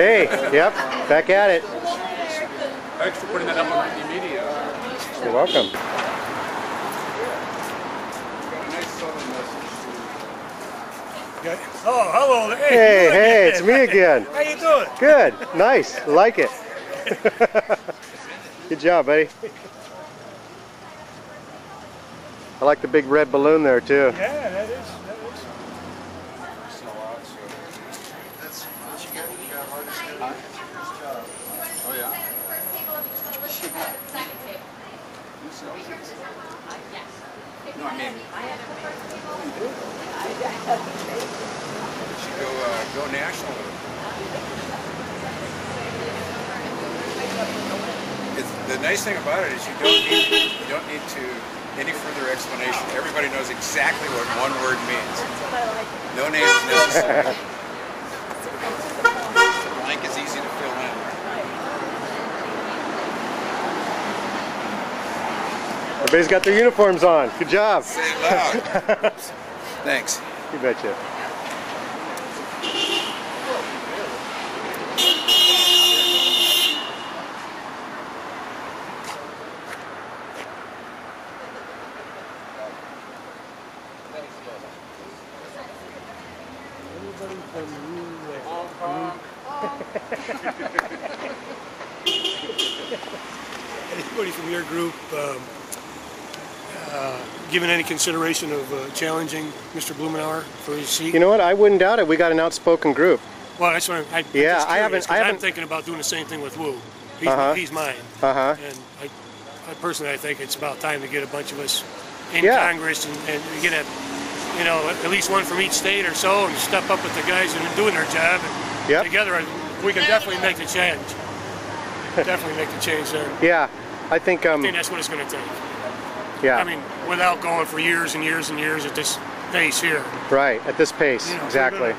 Hey, yep, back at it. Thanks for putting that up on the media. You're welcome. Oh, hello. Hey, it's me again. How you doing? Good, nice, like it. Good job, buddy. I like the big red balloon there too. Yeah, that is. That's what you got. You got hardest job. Oh yeah. No, I mean, you should go national. The nice thing about it is you don't need to any further explanation. Everybody knows exactly what one word means. No names necessary. The blank is easy to fill in. Everybody's got their uniforms on. Good job. Say it loud. Thanks. You betcha. Anybody from your group given any consideration of challenging Mr. Blumenauer for his seat? You know what? I wouldn't doubt it. We got an outspoken group. Well, that's what I'm yeah, just curious, I haven't. I'm thinking about doing the same thing with Wu. He's mine. And I personally, I think it's about time to get a bunch of us in Congress and get a, you know, at least one from each state or so, and step up with the guys that are doing their job. And together, we can definitely make the change. Definitely make the change there. Yeah, I think that's what it's going to take. Yeah. I mean, without going for years and years and years at this pace here. Right, at this pace, you know, exactly.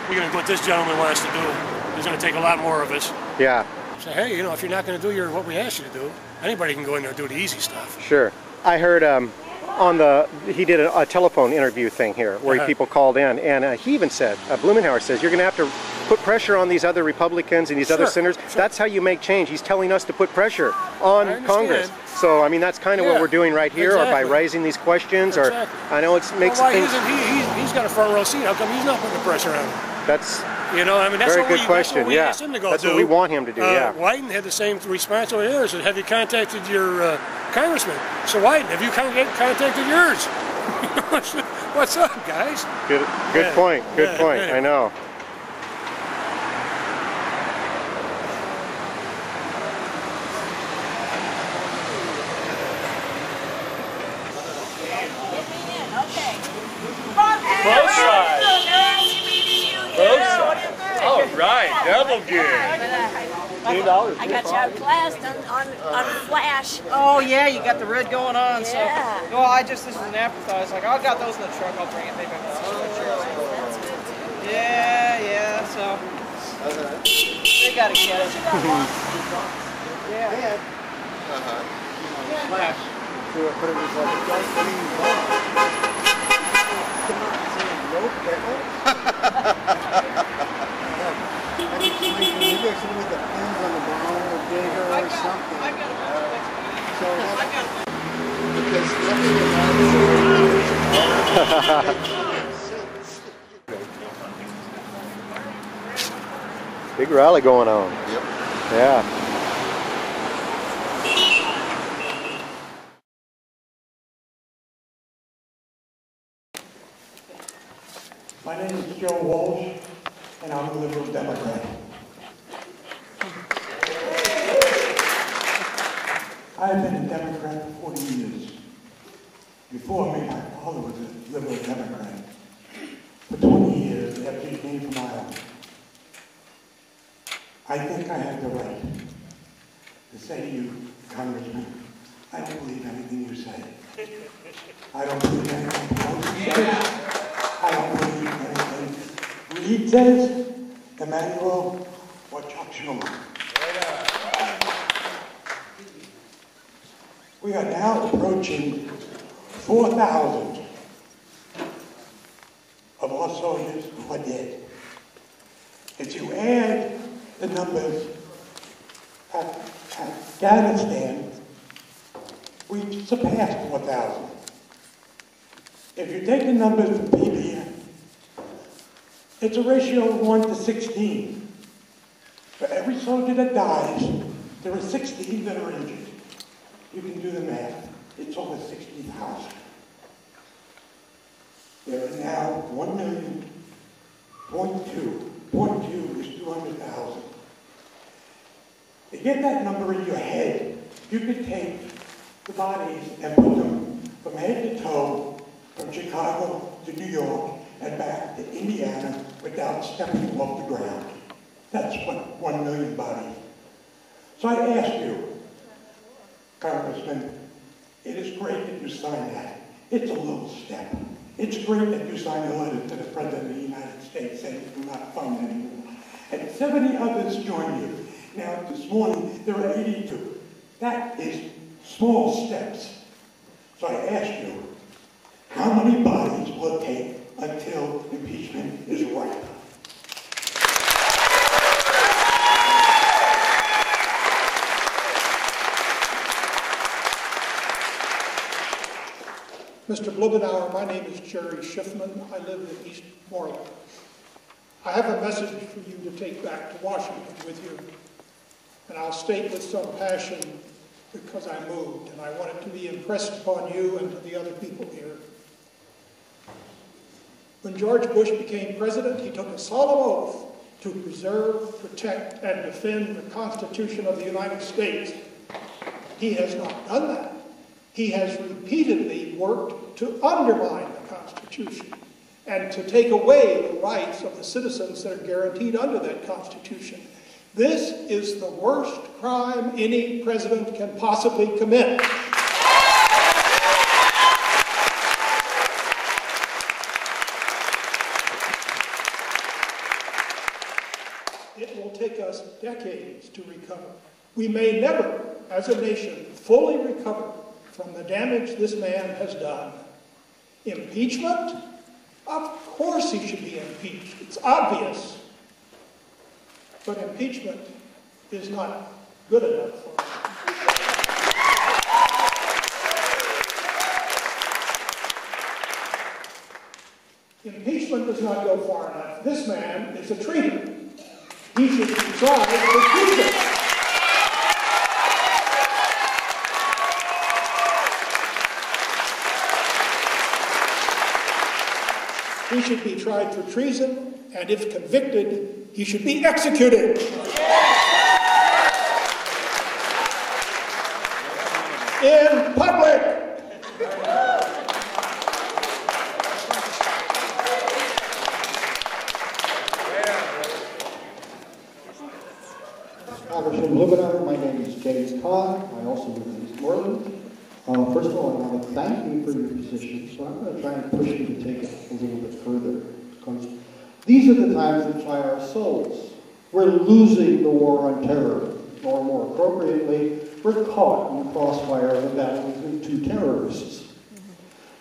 We're going to do what this gentleman wants to do. It's going to take a lot more of us. Yeah. Say, hey, you know, if you're not going to do what we asked you to do, anybody can go in there and do the easy stuff. Sure. I heard he did a telephone interview thing here where people called in, and he even said, Blumenauer says, you're going to have to put pressure on these other Republicans and these other senators. That's how you make change. He's telling us to put pressure on Congress. So, I mean, that's kind of what we're doing right here, or by raising these questions, or I know it makes things... He's got a front row seat. How come he's not putting the pressure on him? That's... You know, I mean, that's very good question. That's what we asked him to go that's do. what we want him to do. Wyden had the same response over here. Said, have you contacted your congressman? So Wyden, have you contacted yours? What's up, guys? Good point. Good point. I know. Both sides. Both sides. All right, double good. I got you outclassed on Flash. Oh yeah, you got the red going on. So, Yeah. well, this is an afterthought. I was like, I got those in the truck. I'll bring it. Maybe I'm not sure. Yeah. So they gotta get it. Yeah. Flash. So I put it as like maybe I should make the pins on the bottom or bigger or something. Because Big rally going on. Yep. Yeah. My name is Joe Walsh, and I'm a Liberal Democrat. I've been a Democrat for 40 years. Before me, my father was a Liberal Democrat. For 20 years, after he came from Iowa. I think I have the right to say to you, Congressman, I don't believe anything you say. I don't believe anything Pelosi says. I don't believe anything Reed says, Emmanuel, or Chuck Schumer. We are now approaching 4,000 of our soldiers who are dead. If you add numbers Afghanistan, we surpassed 4,000. If you take the numbers for PBM, it's a ratio of 1 to 16. For every soldier that dies, there are 16 that are injured. You can do the math. It's over 60,000. There are now 1 million, 0.2 is 200,000. To get that number in your head, you could take the bodies and put them from head to toe, from Chicago to New York and back to Indiana without stepping off the ground. That's what 1 million bodies. So I ask you, Congressman, it is great that you signed that. It's a little step. It's great that you signed a letter to the President of the United States saying you do not fund anymore. And 70 others join you. Now, this morning, there are 82. That is small steps. So I ask you, how many bodies will it take until impeachment is ripe? Mr. Blumenauer, my name is Jerry Schiffman. I live in Eastmoreland. I have a message for you to take back to Washington with you, and I'll state with some passion because I moved, and I want it to be impressed upon you and to the other people here. When George Bush became president, he took a solemn oath to preserve, protect, and defend the Constitution of the United States. He has not done that. He has repeatedly worked to undermine the Constitution and to take away the rights of the citizens that are guaranteed under that Constitution. This is the worst crime any president can possibly commit. It will take us decades to recover. We may never, as a nation, fully recover from the damage this man has done. Impeachment? Of course he should be impeached. It's obvious. But impeachment is not good enough for him. Impeachment does not go far enough. This man is a traitor. He should be tried for treason. He should be tried for treason, and if convicted, he should be executed. In public. Congressman Blumenauer, my name is James Kahn. I also live in Eastmoreland. First of all, I want to thank you for your position, so I'm going to try and push you to take it a little bit further. Because these are the times that try our souls. We're losing the war on terror, or more appropriately, we're caught in the crossfire of a battle between two terrorists.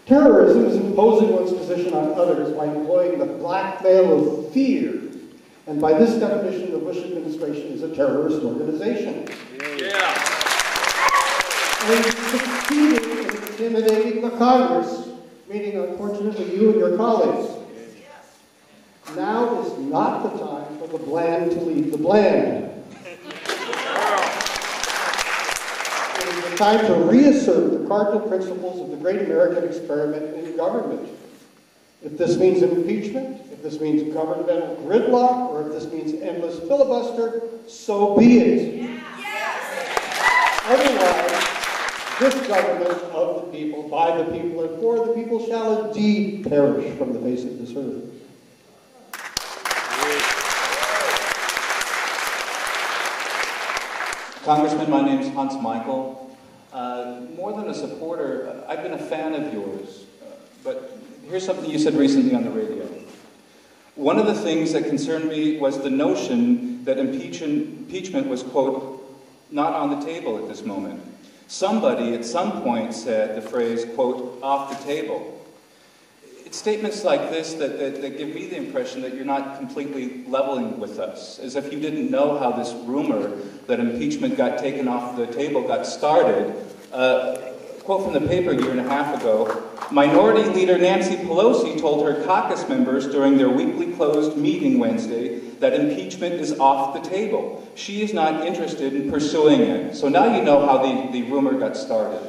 Terrorism is imposing one's position on others by employing the blackmail of fear. And by this definition, the Bush administration is a terrorist organization. Yeah. And succeeded in intimidating the Congress, meaning, unfortunately, you and your colleagues. Now is not the time for the bland to lead the bland. It is the time to reassert the cardinal principles of the great American experiment in government. If this means impeachment, if this means governmental gridlock, or if this means endless filibuster, so be it. Otherwise, this government of the people, by the people, and for the people shall indeed perish from the face of this earth. Congressman, my name is Hans Michael. More than a supporter, I've been a fan of yours. But here's something you said recently on the radio. One of the things that concerned me was the notion that impeachment was, quote, not on the table at this moment. Somebody at some point said the phrase, quote, off the table. it's statements like this that give me the impression that you're not completely leveling with us, as if you didn't know how this rumor that impeachment got taken off the table got started. Quote from the paper a year and a half ago, Minority Leader Nancy Pelosi told her caucus members during their weekly closed meeting Wednesday that impeachment is off the table. She is not interested in pursuing it. So now you know how the rumor got started.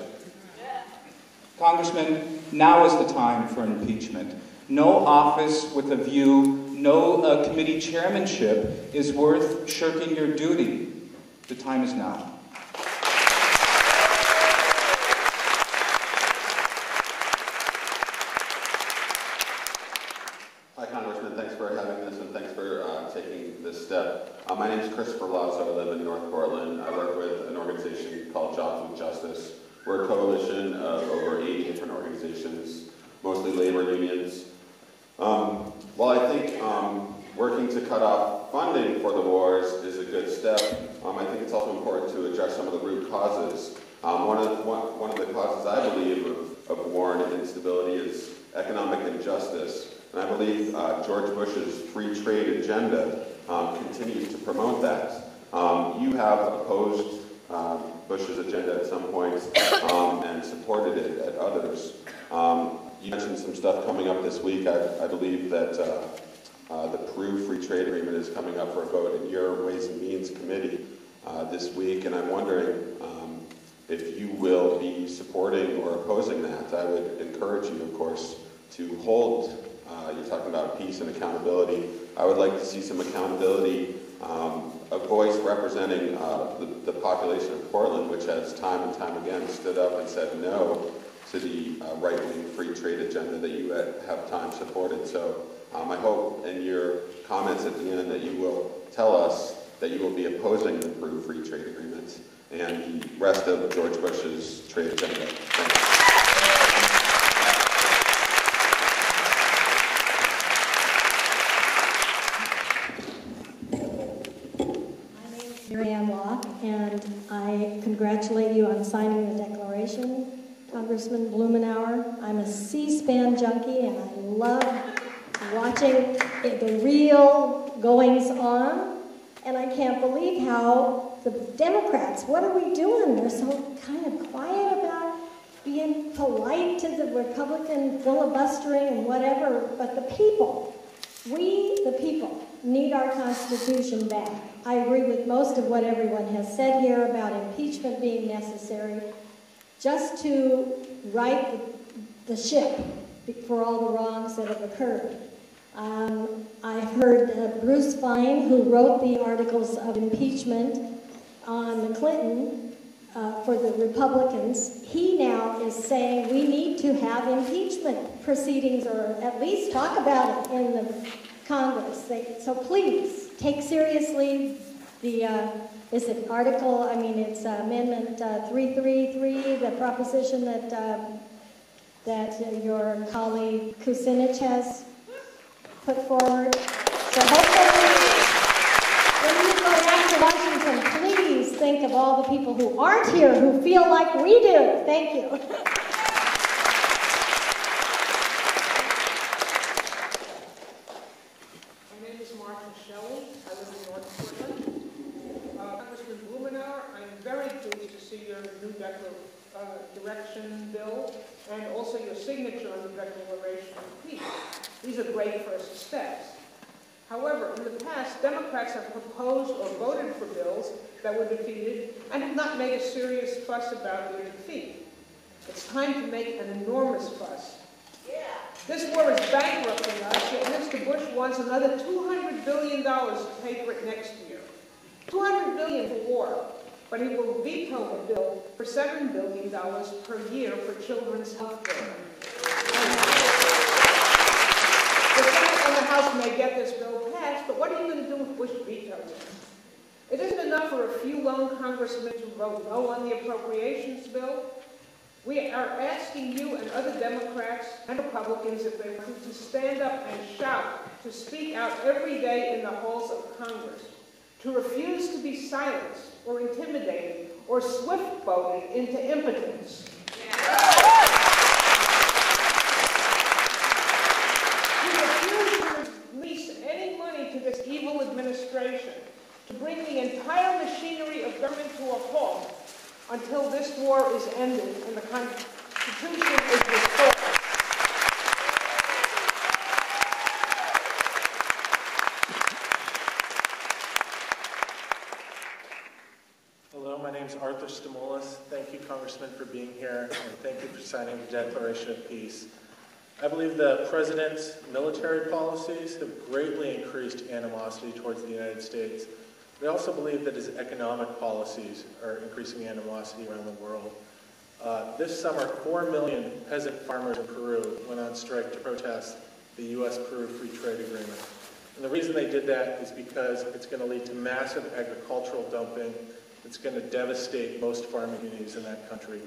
Congressman, now is the time for impeachment. No office with a view, no committee chairmanship is worth shirking your duty. The time is now. Hi, Congressman. Thanks for having this, and thanks for taking this step. My name is Christopher Lazo. I live in North Portland. I work with an organization called Jobs with Justice. We're a coalition of over 80 different organizations, mostly labor unions. While I think working to cut off funding for the wars is a good step, I think it's also important to address some of the root causes. One of the causes, I believe, of war and instability is economic injustice. And I believe George Bush's free trade agenda continues to promote that. You have opposed Bush's agenda at some points and supported it at others. You mentioned some stuff coming up this week. I believe that the Peru Free Trade Agreement is coming up for a vote in your Ways and Means Committee this week, and I'm wondering if you will be supporting or opposing that. I would encourage you, of course, to hold, you're talking about peace and accountability. I would like to see some accountability, a voice representing the population of Portland, which has time and time again stood up and said no to the right-wing free trade agenda that you have time supported. So I hope in your comments at the end that you will tell us that you will be opposing the Peru Free Trade Agreement and the rest of George Bush's trade agenda. Thanks. And I congratulate you on signing the declaration, Congressman Blumenauer. I'm a C-SPAN junkie, and I love watching the real goings-on, and I can't believe how the Democrats, what are we doing? They're so kind of quiet about being polite to the Republican filibustering and whatever, but the people, we, the people, need our Constitution back. I agree with most of what everyone has said here about impeachment being necessary just to right the ship for all the wrongs that have occurred. I heard Bruce Fein, who wrote the articles of impeachment on Clinton for the Republicans, he now is saying we need to have impeachment proceedings, or at least talk about it in the Congress. So please, take seriously the, is it article, I mean it's Amendment 333, the proposition that your colleague Kucinich has put forward. So hopefully, when you go back to Washington, please think of all the people who aren't here who feel like we do. Thank you. Direction bill, and also your signature on the Declaration of Peace. These are great first steps. However, in the past, Democrats have proposed or voted for bills that were defeated and have not made a serious fuss about their defeat. It's time to make an enormous fuss. This war is bankrupting us, yet Mr. Bush wants another $200 billion to pay for it next year. $200 billion for war. But he will veto a bill for $7 billion per year for children's health care. The Senate and the House may get this bill passed, but what are you going to do if Bush vetoes it? It isn't enough for a few lone congressmen to vote no on the appropriations bill. We are asking you and other Democrats and Republicans, if they want to stand up and shout, to speak out every day in the halls of Congress, to refuse to be silenced or intimidated or swift-voted into impotence. until this war is ended and the Constitution is restored. Hello, my name is Arthur Stamoulis. Thank you, Congressman, for being here, and thank you for signing the Declaration of Peace. I believe the President's military policies have greatly increased animosity towards the United States. We also believe that his economic policies are increasing animosity around the world. This summer, 4 million peasant farmers in Peru went on strike to protest the U.S.-Peru Free Trade Agreement. And the reason they did that is because it's going to lead to massive agricultural dumping. It's going to devastate most farming communities in that country.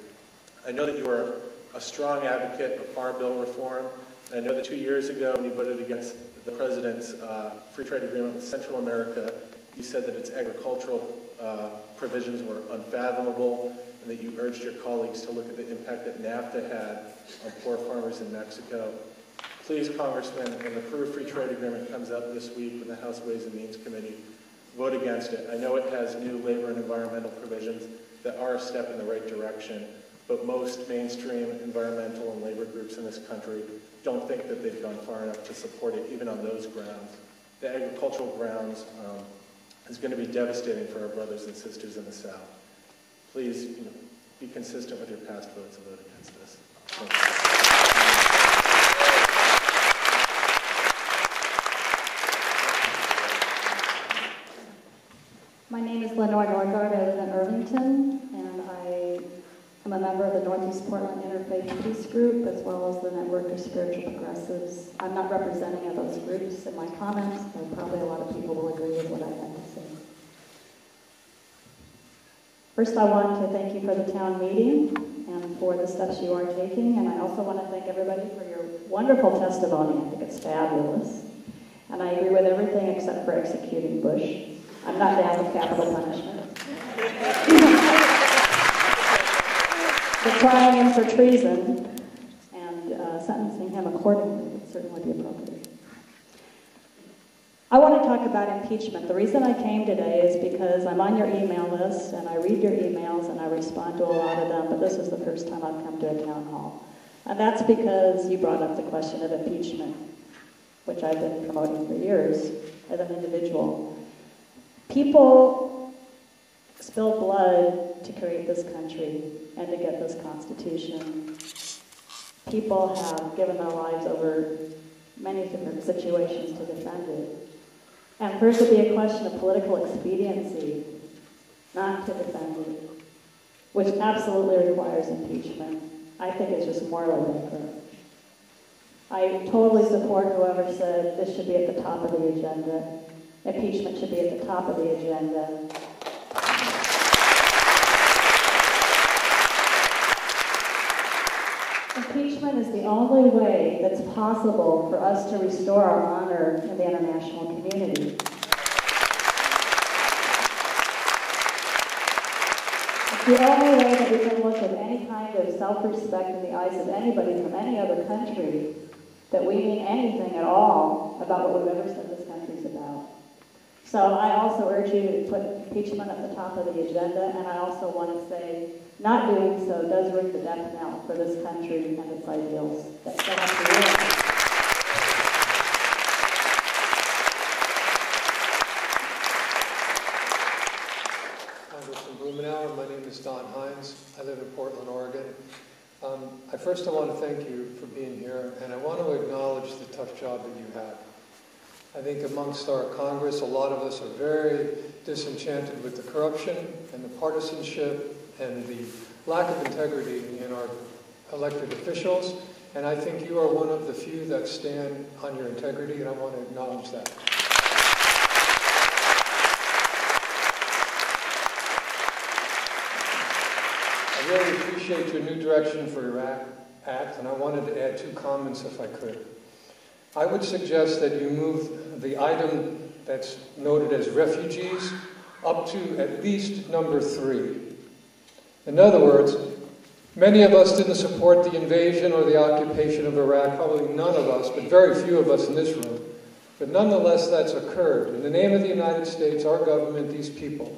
I know that you are a strong advocate of farm bill reform, and I know that 2 years ago when you voted against the President's free trade agreement with Central America, you said that its agricultural provisions were unfathomable, and that you urged your colleagues to look at the impact that NAFTA had on poor farmers in Mexico. Please, Congressman, when the Peru Free Trade Agreement comes up this week in the House Ways and Means Committee, vote against it. I know it has new labor and environmental provisions that are a step in the right direction, but most mainstream environmental and labor groups in this country don't think that they've gone far enough to support it, even on those grounds. The agricultural grounds is going to be devastating for our brothers and sisters in the South. Please, be consistent with your past votes and vote against this. Thank you. My name is Lenore Norgard. I live in Irvington, and I am a member of the Northeast Portland Interfaith Peace Group, as well as the Network of Spiritual Progressives. I'm not representing of those groups in my comments, but probably a lot of people will agree with what I had to say. First, I want to thank you for the town meeting and for the steps you are taking, and I also want to thank everybody for your wonderful testimony. I think it's fabulous. And I agree with everything except for executing Bush. I'm not down with capital punishment. But trying him for treason and sentencing him accordingly would certainly be appropriate. I want to talk about impeachment. The reason I came today is because I'm on your email list, and I read your emails, and I respond to a lot of them, but this is the first time I've come to a town hall. And that's because you brought up the question of impeachment, which I've been promoting for years as an individual. People spilled blood to create this country and to get this Constitution. People have given their lives over many different situations to defend it. And for it to be a question of political expediency, not to defend it, which absolutely requires impeachment, I think is just morally bankrupt. I totally support whoever said this should be at the top of the agenda. Impeachment should be at the top of the agenda. Impeachment is the only way that's possible for us to restore our honor in the international community. It's the only way that we can look at any kind of self-respect in the eyes of anybody from any other country, that we mean anything at all about what we've ever said this country's about. So I also urge you to put impeachment at the top of the agenda, and I also want to say not doing so does ring the death knell for this country and its ideals that have to win. Congressman Blumenauer, my name is Don Hines. I live in Portland, Oregon. First I want to thank you for being here, and I want to acknowledge the tough job that you have. I think amongst our Congress, a lot of us are very disenchanted with the corruption and the partisanship and the lack of integrity in our elected officials. And I think you are one of the few that stand on your integrity, and I want to acknowledge that. I really appreciate your new direction for Iraq Act, and I wanted to add 2 comments if I could. I would suggest that you move the item that's noted as refugees up to at least number 3. In other words, many of us didn't support the invasion or the occupation of Iraq, probably none of us, but very few of us in this room. But nonetheless, that's occurred. In the name of the United States, our government, these people,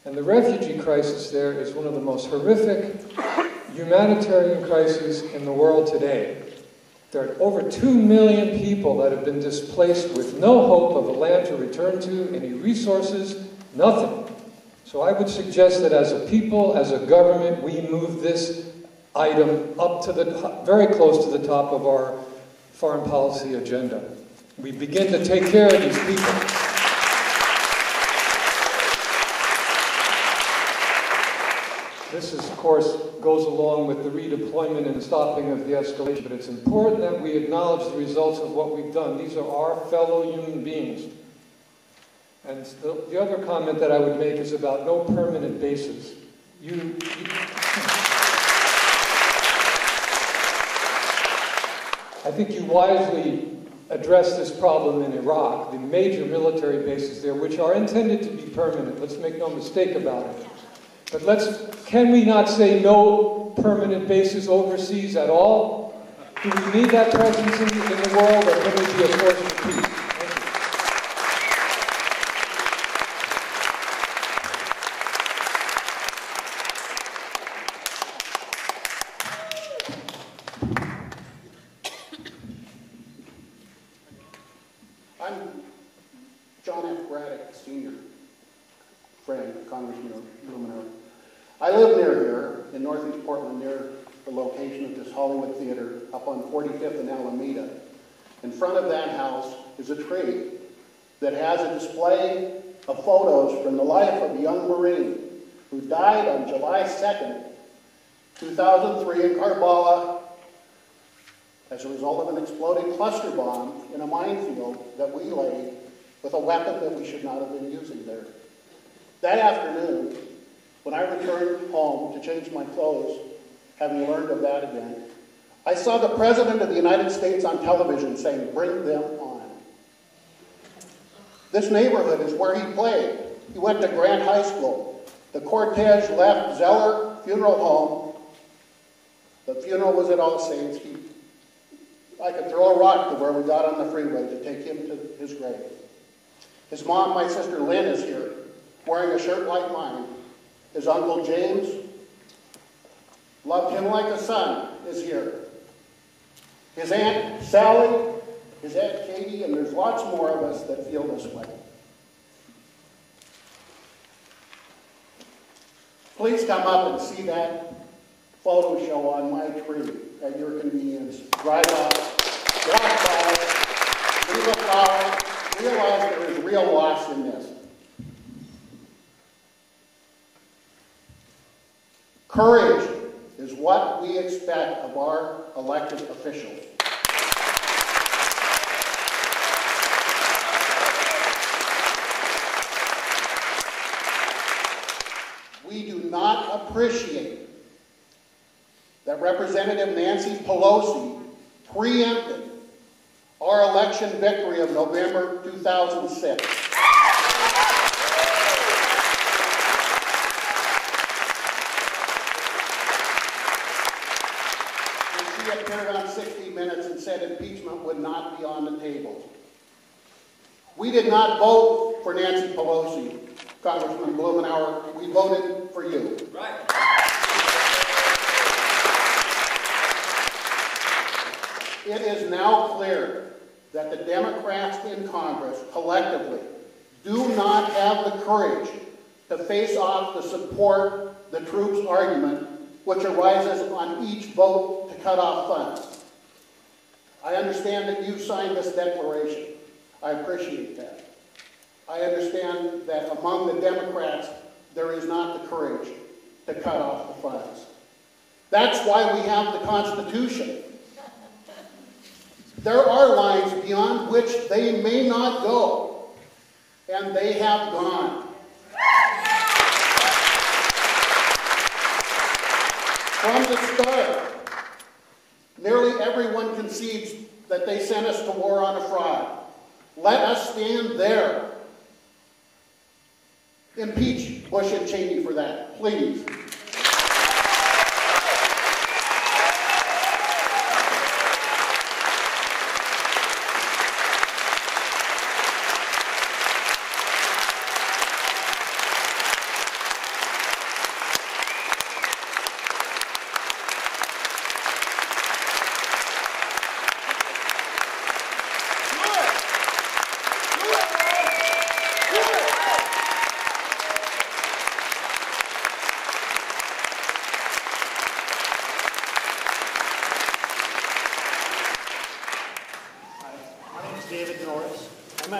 And the refugee crisis there is one of the most horrific humanitarian crises in the world today. There are over 2 million people that have been displaced with no hope of a land to return to, any resources, nothing. So I would suggest that as a people, as a government, we move this item up to very close to the top of our foreign policy agenda. We begin to take care of these people. This, of course, goes along with the redeployment and stopping of the escalation, but it's important that we acknowledge the results of what we've done. These are our fellow human beings. And the other comment that I would make is about no permanent bases. I think you wisely address this problem in Iraq, the major military bases there, which are intended to be permanent. Let's make no mistake about it. But can we not say no permanent bases overseas at all? Do we need that presence in the world, or can we be a force for peace? I live near here, in northeast Portland, near the location of this Hollywood Theater, up on 45th and Alameda. In front of that house is a tree that has a display of photos from the life of a young Marine who died on July 2nd, 2003 in Karbala as a result of an exploding cluster bomb in a minefield that we laid with a weapon that we should not have been using there. That afternoon, when I returned home to change my clothes, having learned of that event, I saw the President of the United States on television saying, "Bring them on." This neighborhood is where he played. He went to Grant High School. The cortege left Zeller Funeral Home. The funeral was at All Saints. I could throw a rock to where we got on the freeway to take him to his grave. His mom, my sister Lynn, is here, wearing a shirt like mine. His Uncle James, loved him like a son, is here. His Aunt Sally, his Aunt Katie, and there's lots more of us that feel this way. Please come up and see that photo show on my tree at your convenience. Drive up, walk by, leave a flower, realize there is real loss in this. Courage is what we expect of our elected officials. We do not appreciate that Representative Nancy Pelosi preempted our election victory of November 2006. Appeared on 60 Minutes and said impeachment would not be on the table. We did not vote for Nancy Pelosi, Congressman Blumenauer. We voted for you. Right. It is now clear that the Democrats in Congress collectively do not have the courage to face off the support the troops argument which arises on each vote to cut off funds. I understand that you signed this declaration. I appreciate that. I understand that among the Democrats, there is not the courage to cut off the funds. That's why we have the Constitution. There are lines beyond which they may not go, and they have gone. From the start, nearly everyone concedes that they sent us to war on a fraud. Let us stand there. Impeach Bush and Cheney for that, please.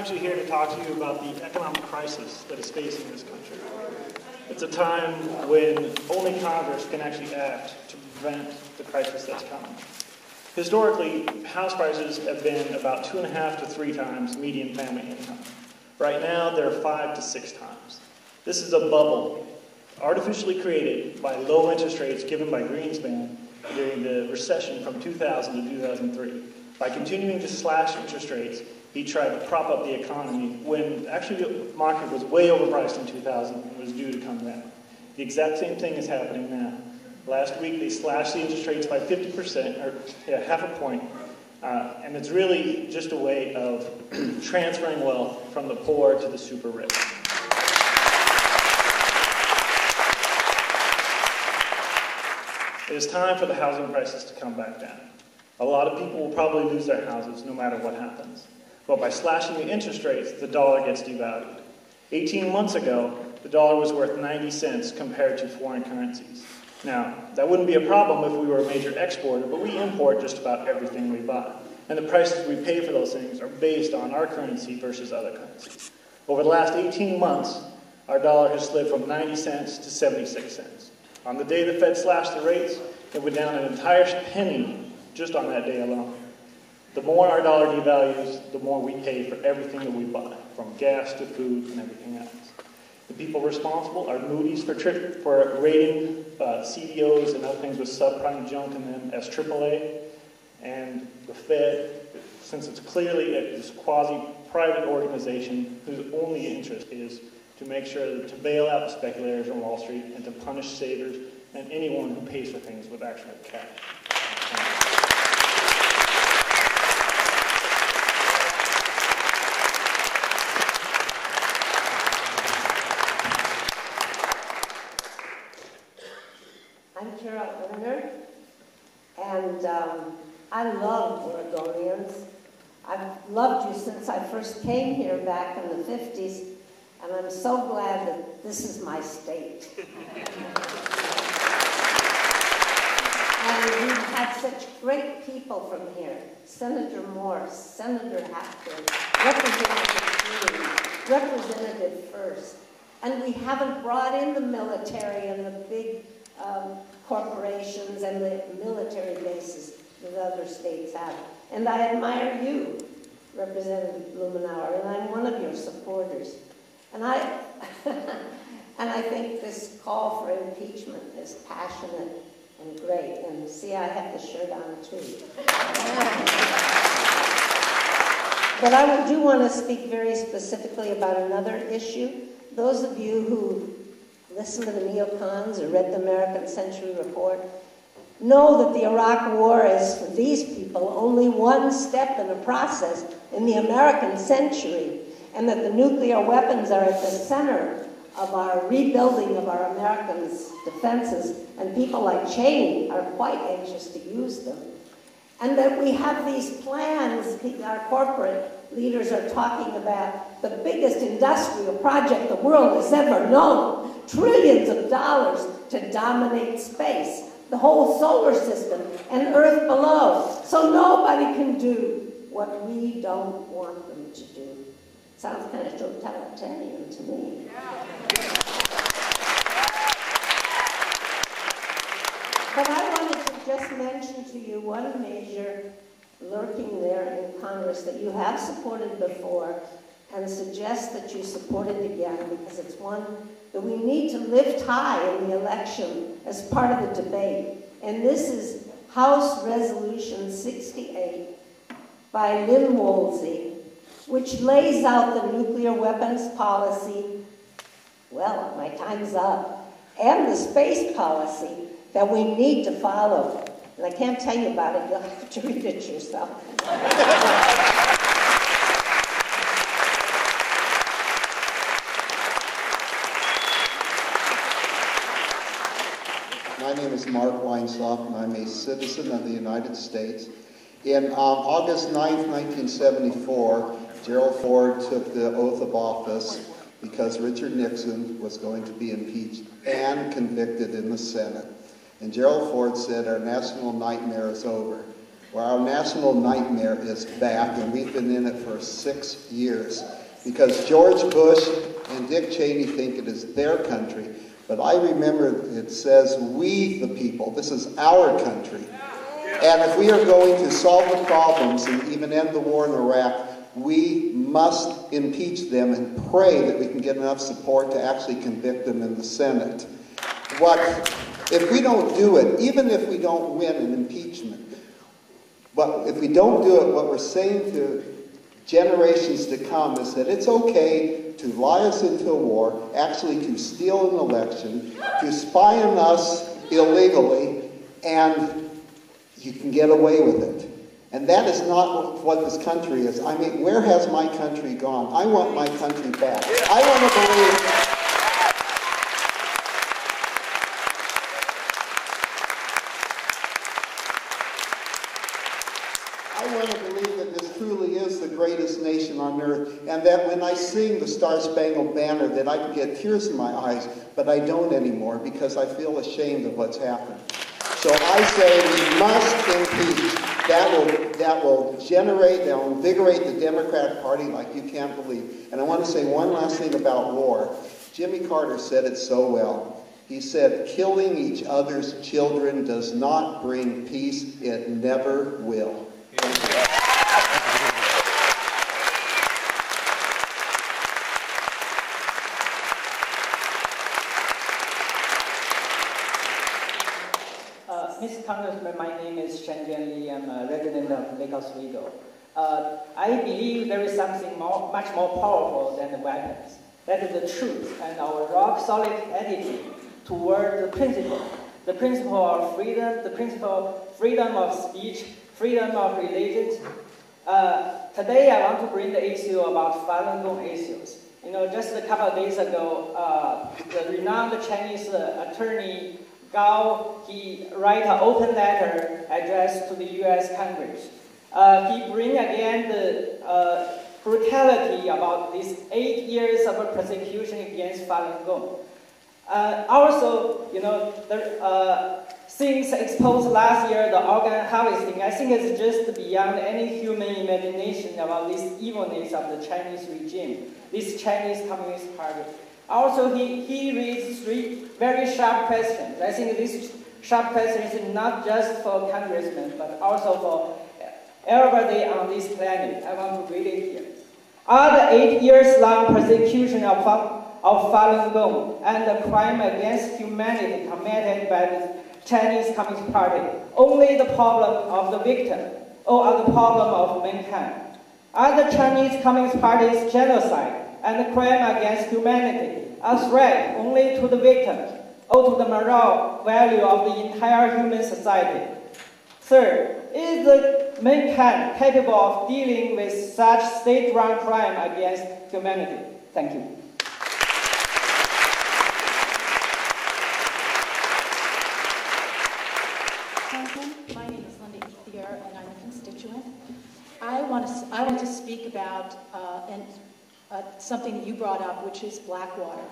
actually here to talk to you about the economic crisis that is facing this country. It's a time when only Congress can actually act to prevent the crisis that's coming. Historically, house prices have been about 2.5 to 3 times median family income. Right now, they're 5 to 6 times. This is a bubble artificially created by low interest rates given by Greenspan during the recession from 2000 to 2003. By continuing to slash interest rates, he tried to prop up the economy when actually the market was way overpriced in 2000 and was due to come down. The exact same thing is happening now. Last week they slashed the interest rates by 50%, or half a point, and it's really just a way of transferring wealth from the poor to the super rich. It is time for the housing crisis to come back down. A lot of people will probably lose their houses no matter what happens. But by slashing the interest rates, the dollar gets devalued. 18 months ago, the dollar was worth 90 cents compared to foreign currencies. Now, that wouldn't be a problem if we were a major exporter, but we import just about everything we buy. And the prices we pay for those things are based on our currency versus other currencies. Over the last 18 months, our dollar has slid from 90 cents to 76 cents. On the day the Fed slashed the rates, it went down an entire penny just on that day alone. The more our dollar devalues, the more we pay for everything that we buy, from gas to food and everything else. The people responsible are Moody's for rating CDOs and other things with subprime junk in them as AAA, and the Fed, since it's clearly this quasi-private organization whose only interest is to make sure that to bail out the speculators on Wall Street and to punish savers and anyone who pays for things with actual cash. I'm Carol Lerner, and I love Oregonians. I've loved you since I first came here back in the 50s, and I'm so glad that this is my state. And we've had such great people from here. Senator Morse, Senator Hatfield, Representative Green, Representative First. And we haven't brought in the military and the big corporations and the military bases that other states have. And I admire you, Representative Blumenauer, and I'm one of your supporters. And I think this call for impeachment is passionate and great. And see, I have the shirt on too. But I do want to speak very specifically about another issue. Those of you who listened to the neocons or read the American Century Report know that the Iraq War is, for these people, only one step in a process in the American century, and that the nuclear weapons are at the center of our rebuilding of our American defenses, and people like Cheney are quite anxious to use them. And that we have these plans, our corporate leaders are talking about the biggest industrial project the world has ever known, trillions of dollars to dominate space, the whole solar system, and Earth below. So nobody can do what we don't want them to do. Sounds kind of totalitarian to me. But I wanted to just mention to you one measure lurking there in Congress that you have supported before, and suggest that you support it again, because it's one that we need to lift high in the election as part of the debate. And this is House Resolution 68 by Lynn Woolsey, which lays out the nuclear weapons policy, well, my time's up, and the space policy that we need to follow. And I can't tell you about it, you'll have to read it yourself. My name is Mark Weinsoff, and I'm a citizen of the United States. In August 9th, 1974, Gerald Ford took the oath of office because Richard Nixon was going to be impeached and convicted in the Senate. And Gerald Ford said, "Our national nightmare is over." where our national nightmare is back, and we've been in it for 6 years. Because George Bush and Dick Cheney think it is their country, but I remember it says, we the people, this is our country. And if we are going to solve the problems and even end the war in Iraq, we must impeach them and pray that we can get enough support to actually convict them in the Senate. If we don't do it, even if we don't win an impeachment, but if we don't do it, what we're saying to generations to come is that it's okay to lie us into a war, actually to steal an election, to spy on us illegally, and you can get away with it. And that is not what this country is. I mean, where has my country gone? I want my country back. I want to believe that this truly is the greatest nation on earth, and that when I sing the Star-Spangled Banner that I can get tears in my eyes, but I don't anymore because I feel ashamed of what's happened. So I say we must impeach. That will invigorate the Democratic Party like you can't believe. And I want to say one last thing about war. Jimmy Carter said it so well. He said, killing each other's children does not bring peace. It never will. Mr. Congressman, my name is Shanjian Li. I'm a resident of Lake Oswego. I believe there is something much more powerful than the weapons. That is the truth and our rock-solid attitude toward the principle of freedom, the principle of freedom of speech, freedom of religion. Today I want to bring the issue about Falun Gong issues. You know, just a couple of days ago, the renowned Chinese attorney Gao, he write an open letter addressed to the U.S. Congress. He bring again the brutality about these 8 years of persecution against Falun Gong. Also, you know, things exposed last year, the organ harvesting, I think it's just beyond any human imagination about this evilness of the Chinese regime, this Chinese Communist Party. Also, he raised 3 very sharp questions. I think this sharp question is not just for congressmen, but also for everybody on this planet. I want to read it here. Are the 8 years long persecution of Falun Gong and the crime against humanity committed by the Chinese Communist Party only the problem of the victim, or are the problem of mankind? Are the Chinese Communist Party's genocide and the crime against humanity a threat only to the victims or to the moral value of the entire human society? Third, is the mankind capable of dealing with such state-run crime against humanity? Thank you. My name is Linda Ethier, and I'm a constituent. I want to speak about something that you brought up, which is Blackwater.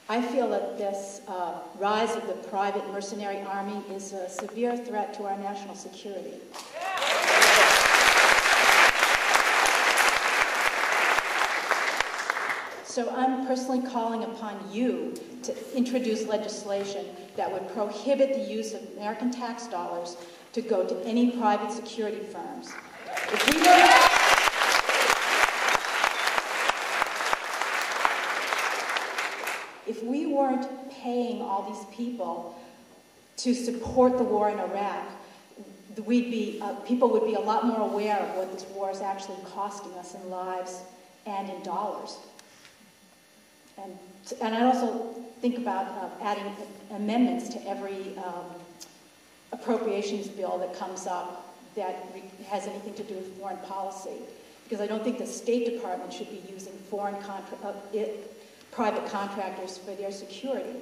I feel that this rise of the private mercenary army is a severe threat to our national security. So I'm personally calling upon you to introduce legislation that would prohibit the use of American tax dollars to go to any private security firms. If we weren't paying all these people to support the war in Iraq, people would be a lot more aware of what this war is actually costing us in lives and in dollars. And I also think about adding amendments to every appropriations bill that comes up that has anything to do with foreign policy. Because I don't think the State Department should be using private contractors for their security.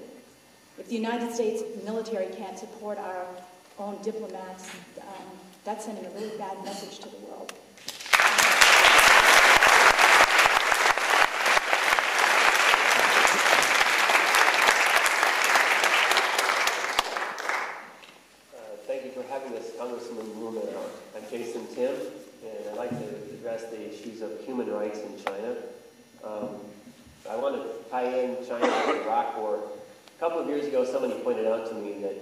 If the United States military can't support our own diplomats, that's sending a really bad message to the world. Thank you for having this, Congressman Blumenauer. I'm address the issues of human rights in China. I want to tie in China with the Iraq War. A couple of years ago, somebody pointed out to me that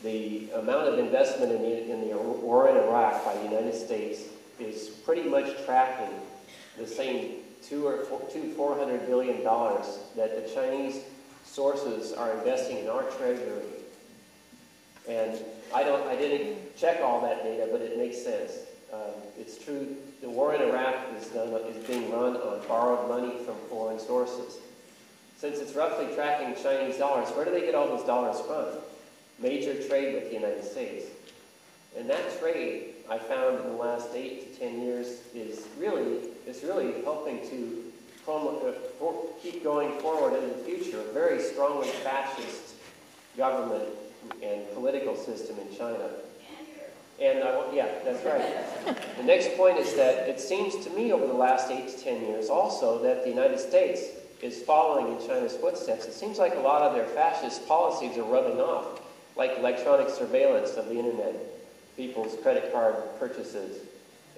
the amount of investment in the war in Iraq by the United States is pretty much tracking the same $400 billion that the Chinese sources are investing in our treasury. And I didn't check all that data, but it makes sense. It's true. The war in Iraq is being run on borrowed money from foreign sources. Since it's roughly tracking Chinese dollars, where do they get all those dollars from? Major trade with the United States. And that trade, I found in the last 8 to 10 years, is really helping to keep going forward in the future a very strongly fascist government and political system in China. And yeah, that's right. The next point is that it seems to me over the last 8 to 10 years also that the United States is following in China's footsteps. It seems like a lot of their fascist policies are rubbing off, like electronic surveillance of the internet, people's credit card purchases.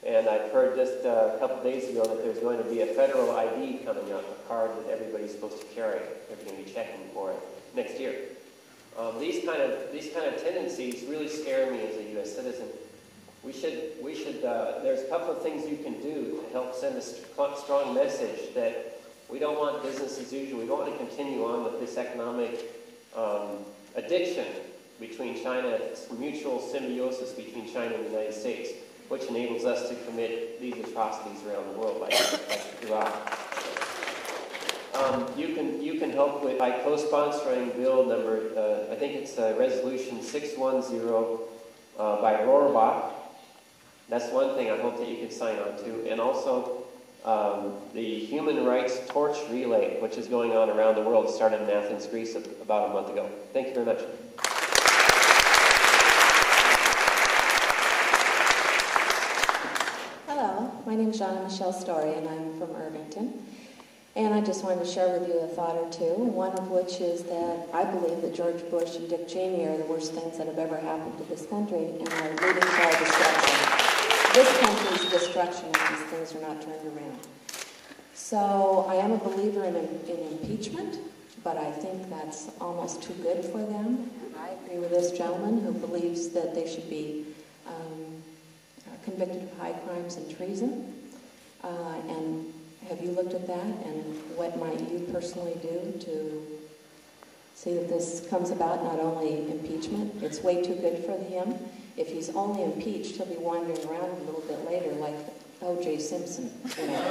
And I've heard just a couple days ago that there's going to be a federal ID coming up, a card that everybody's supposed to carry. They're going to be checking for it next year. These kind of tendencies really scare me as a U.S. citizen. There's a couple of things you can do to help send a strong message that we don't want business as usual. We don't want to continue on with this economic addiction between China, this mutual symbiosis between China and the United States, which enables us to commit these atrocities around the world like Iraq. You can help by co-sponsoring bill number, I think it's resolution 610 by Rohrbach. That's one thing I hope that you can sign on to. And also the Human Rights Torch Relay, which is going on around the world. It started in Athens, Greece about a month ago. Thank you very much. Hello, my name is Jeanna Michelle Story, and I'm from Irvington. And I just wanted to share with you a thought or two, one of which is that I believe that George Bush and Dick Cheney are the worst things that have ever happened to this country and are leading to our destruction. This country's destruction if these things are not turned around. So I am a believer in impeachment, but I think that's almost too good for them. I agree with this gentleman who believes that they should be convicted of high crimes and treason. And have you looked at that, and what might you personally do to see that this comes about? Not only impeachment, it's way too good for him. If he's only impeached, he'll be wandering around a little bit later like O.J. Simpson. You know.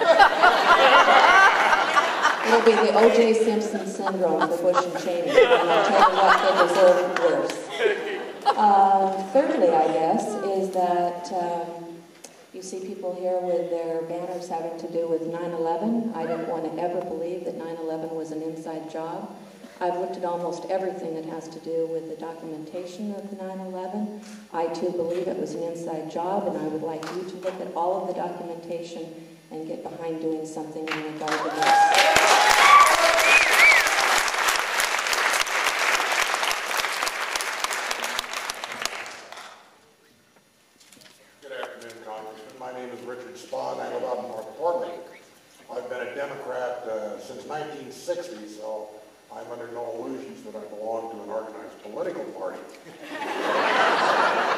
It'll be the O.J. Simpson syndrome for Bush and Cheney, and I'll tell you what, they deserve worse. Thirdly, I guess, is that you see people here with their banners having to do with 9/11. I don't want to ever believe that 9/11 was an inside job. I've looked at almost everything that has to do with the documentation of 9/11. I too believe it was an inside job, and I would like you to look at all of the documentation and get behind doing something in regard to this. I live out in North Portland. I've been a Democrat since 1960, so I'm under no illusions that I belong to an organized political party.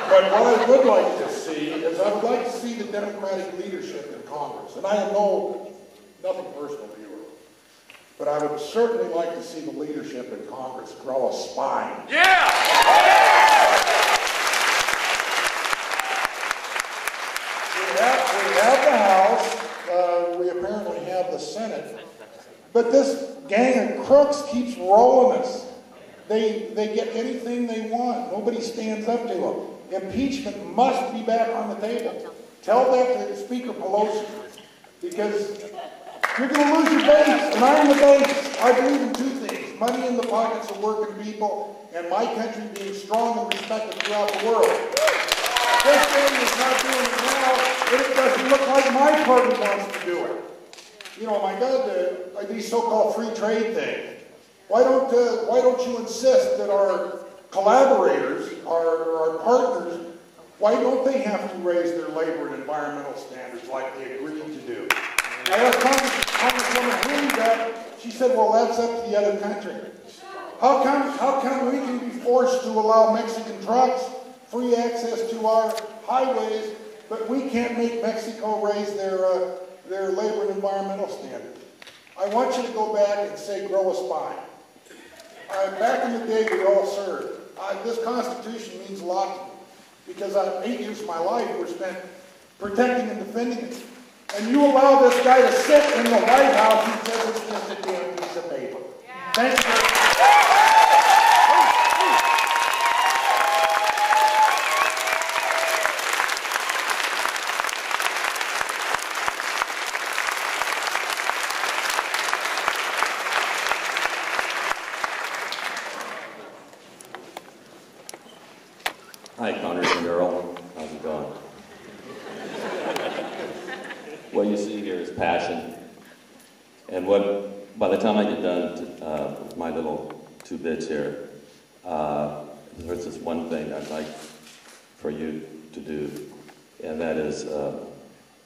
But what I would like to see is I would like to see the Democratic leadership in Congress. And I have nothing personal to you, but I would certainly like to see the leadership in Congress grow a spine. Yeah! We have the House, we apparently have the Senate, but this gang of crooks keeps rolling us. They get anything they want. Nobody stands up to them. Impeachment must be back on the table. Tell that to Speaker Pelosi, because you're going to lose your base, and I'm the base. I believe in two things: money in the pockets of working people, and my country being strong and respected throughout the world. This thing is not doing it now, and it doesn't look like my party wants to do it. You know, my God, these so-called free trade things. Why don't you insist that our collaborators, our partners, Why don't they have to raise their labor and environmental standards like they agreed to do? I asked Congresswoman Haley that. She said, well, that's up to the other country. How come we can be forced to allow Mexican trucks free access to our highways, but we can't make Mexico raise their labor and environmental standards? I want you to go back and say, grow a spine. Back in the day, we all served. This Constitution means a lot to me, because 8 years of my life were spent protecting and defending it. And you allow this guy to sit in the White House and says it's just a damn piece of paper. Yeah. Thanks for... Hi, Congressman Earl. How's it going? What you see here is passion. And by the time I get done with my little 2 bits here, there's this one thing I'd like for you to do, and that is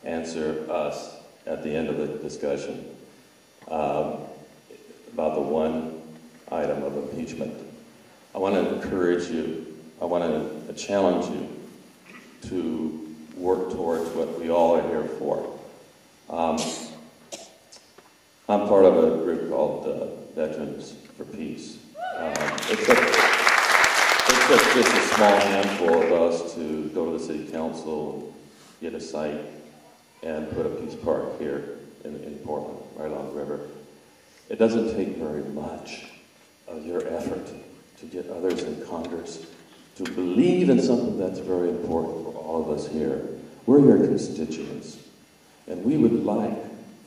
answer us at the end of the discussion about the one item of impeachment. I want to encourage you, I want to challenge you to work towards what we all are here for. I'm part of a group called Veterans for Peace. It's just a small handful of us to go to the city council, get a site, and put a peace park here in Portland, right along the river. It doesn't take very much of your effort to get others in Congress to believe in something that's very important for all of us here. We're your constituents, and we would like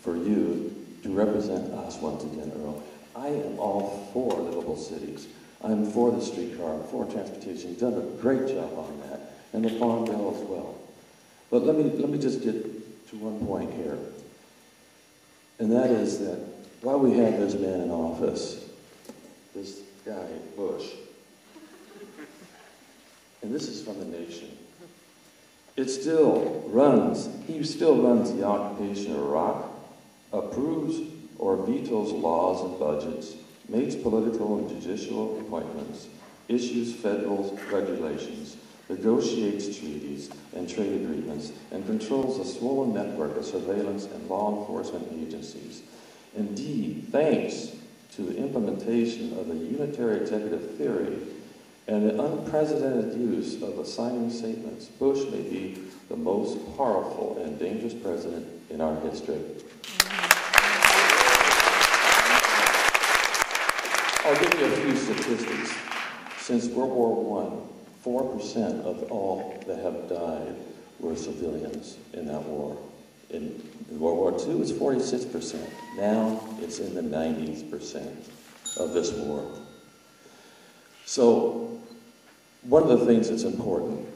for you to represent us once again, Earl. I am all for livable cities. I'm for the streetcar, I'm for transportation. You've done a great job on that, and the farm bill as well. But let me just get to one point here, and that is that while we have this man in office, this guy, Bush, and this is from the nation, he still runs the occupation of Iraq, approves or vetoes laws and budgets, makes political and judicial appointments, issues federal regulations, negotiates treaties and trade agreements, and controls a swollen network of surveillance and law enforcement agencies. Indeed, thanks to the implementation of the unitary executive theory and the unprecedented use of assigning statements, Bush may be the most powerful and dangerous president in our history. I'll give you a few statistics. Since World War I, 4% of all that have died were civilians in that war. In World War II, it's 46%. Now, it's in the 90% of this war. So, one of the things that's important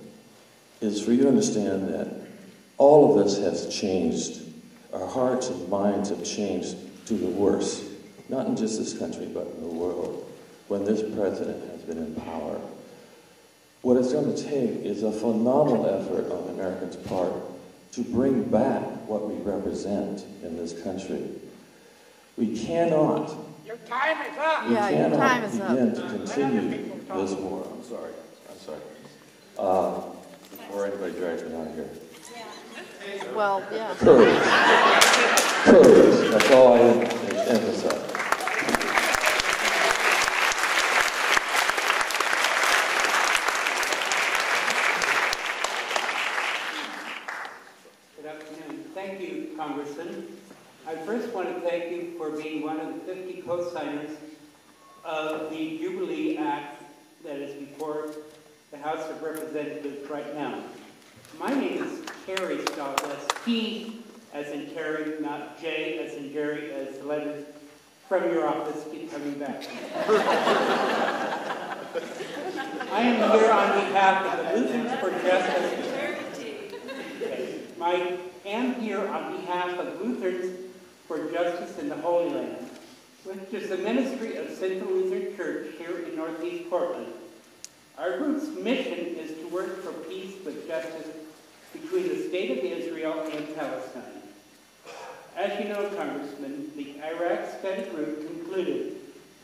is for you to understand that all of this has changed. Our hearts and minds have changed to the worse, not in just this country, but in the world, when this president has been in power. What it's going to take is a phenomenal effort on the Americans' part to bring back what we represent in this country. We cannot, your time is up. Begin to continue this war. I'm sorry. Before anybody drags me out of here. Well, yeah. Courage. Courage. That's all I emphasize. Good afternoon. Thank you, Congressman. I first want to thank you for being one of the 50 co-signers of the Jubilee Act that is before the House of Representatives right now. My name is Terry Stahl. That's T as in Terry, not J as in Jerry, as the letters from your office keep coming back. I am here on behalf of the Lutherans for Justice. I am here on behalf of Lutherans for Justice in the Holy Land, which is the ministry of Central Lutheran Church here in Northeast Portland. Our group's mission is to work for peace with justice between the State of Israel and Palestine. As you know, Congressman, the Iraq Study Group concluded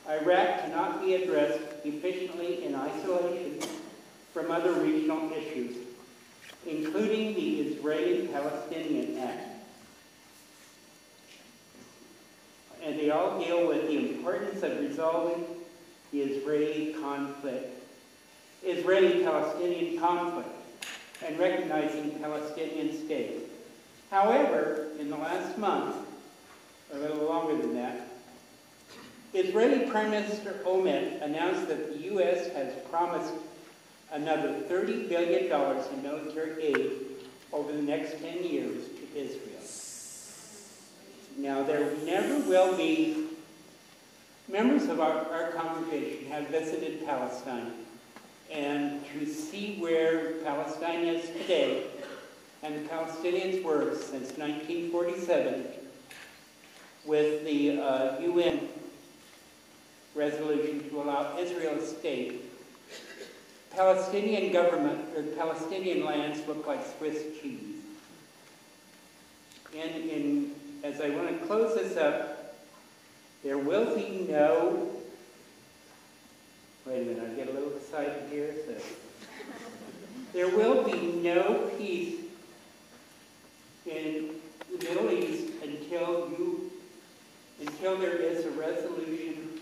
Iraq cannot be addressed efficiently in isolation from other regional issues, including the Israeli-Palestinian Act. And they all deal with the importance of resolving the Israeli-Palestinian conflict, and recognizing Palestinian state. However, in the last month, or a little longer than that, Israeli Prime Minister Omet announced that the U.S. has promised another $30 billion in military aid over the next 10 years to Israel. Now, there never will be, members of our congregation have visited Palestine, and to see where Palestine is today, and the Palestinians were since 1947, with the UN resolution to allow Israel a state, Palestinian government, or Palestinian lands look like Swiss cheese. And as I want to close this up, there will be no, wait a minute, I get a little excited here. So. There will be no peace in the Middle East until there is a resolution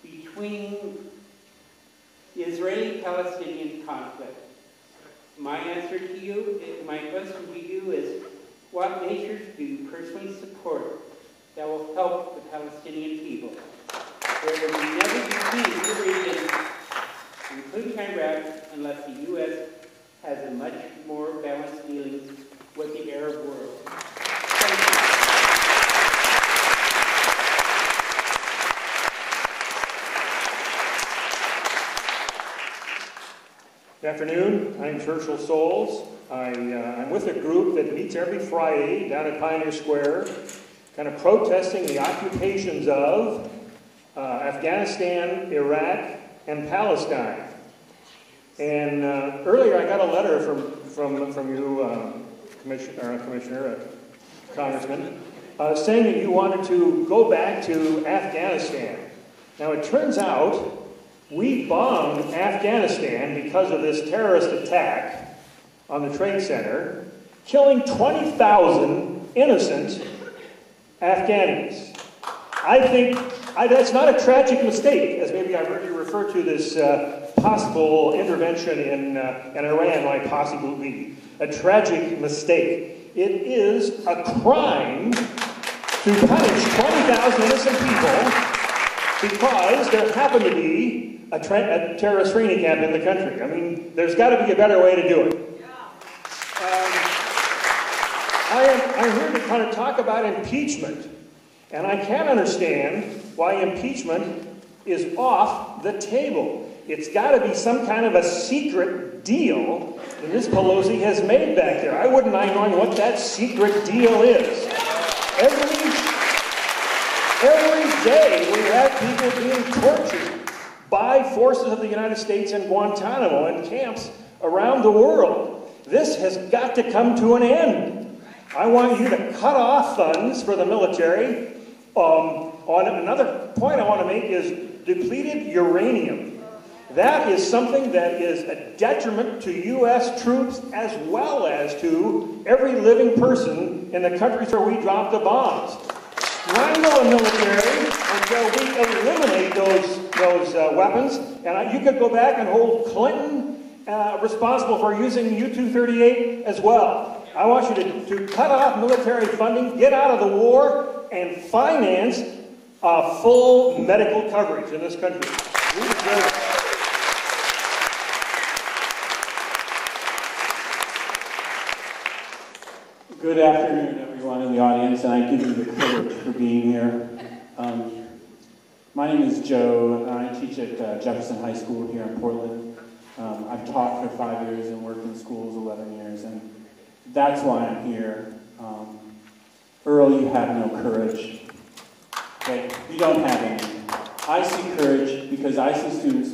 between the Israeli-Palestinian conflict. My answer to you, my question to you is, what measures do you personally support that will help the Palestinian people? There will never be peace in the region, including Iraq, unless the U.S. has a much more balanced dealings with the Arab world. Thank you. Good afternoon. I'm Churchill Souls. I'm with a group that meets every Friday down at Pioneer Square, kind of protesting the occupations of Afghanistan, Iraq, and Palestine. And earlier I got a letter from you, Congressman, saying that you wanted to go back to Afghanistan. Now it turns out we bombed Afghanistan because of this terrorist attack on the Trade Center, killing 20,000 innocent Afghanis. I think that's not a tragic mistake, as maybe I've heard you refer to this possible intervention in Iran like possibly a tragic mistake. It is a crime to punish 20,000 innocent people because there happened to be a terrorist training camp in the country. I mean, there's got to be a better way to do it. I'm here to kind of talk about impeachment, and I can't understand why impeachment is off the table. It's got to be some kind of a secret deal that Ms. Pelosi has made back there. I wouldn't mind knowing what that secret deal is. Every day we have people being tortured by forces of the United States in Guantanamo and camps around the world. This has got to come to an end. I want you to cut off funds for the military. On another point I want to make is depleted uranium. That is something that is a detriment to U.S. troops as well as to every living person in the countries where we drop the bombs. Strangle the military until we eliminate those weapons. And you could go back and hold Clinton responsible for using U-238 as well. I want you to cut off military funding, get out of the war, and finance full medical coverage in this country. We deserve it. Good afternoon, everyone in the audience, and I give you the privilege for being here. My name is Joe, and I teach at Jefferson High School here in Portland. I've taught for 5 years and worked in schools 11 years, and that's why I'm here. Earl, you have no courage. Okay? You don't have any. I see courage because I see students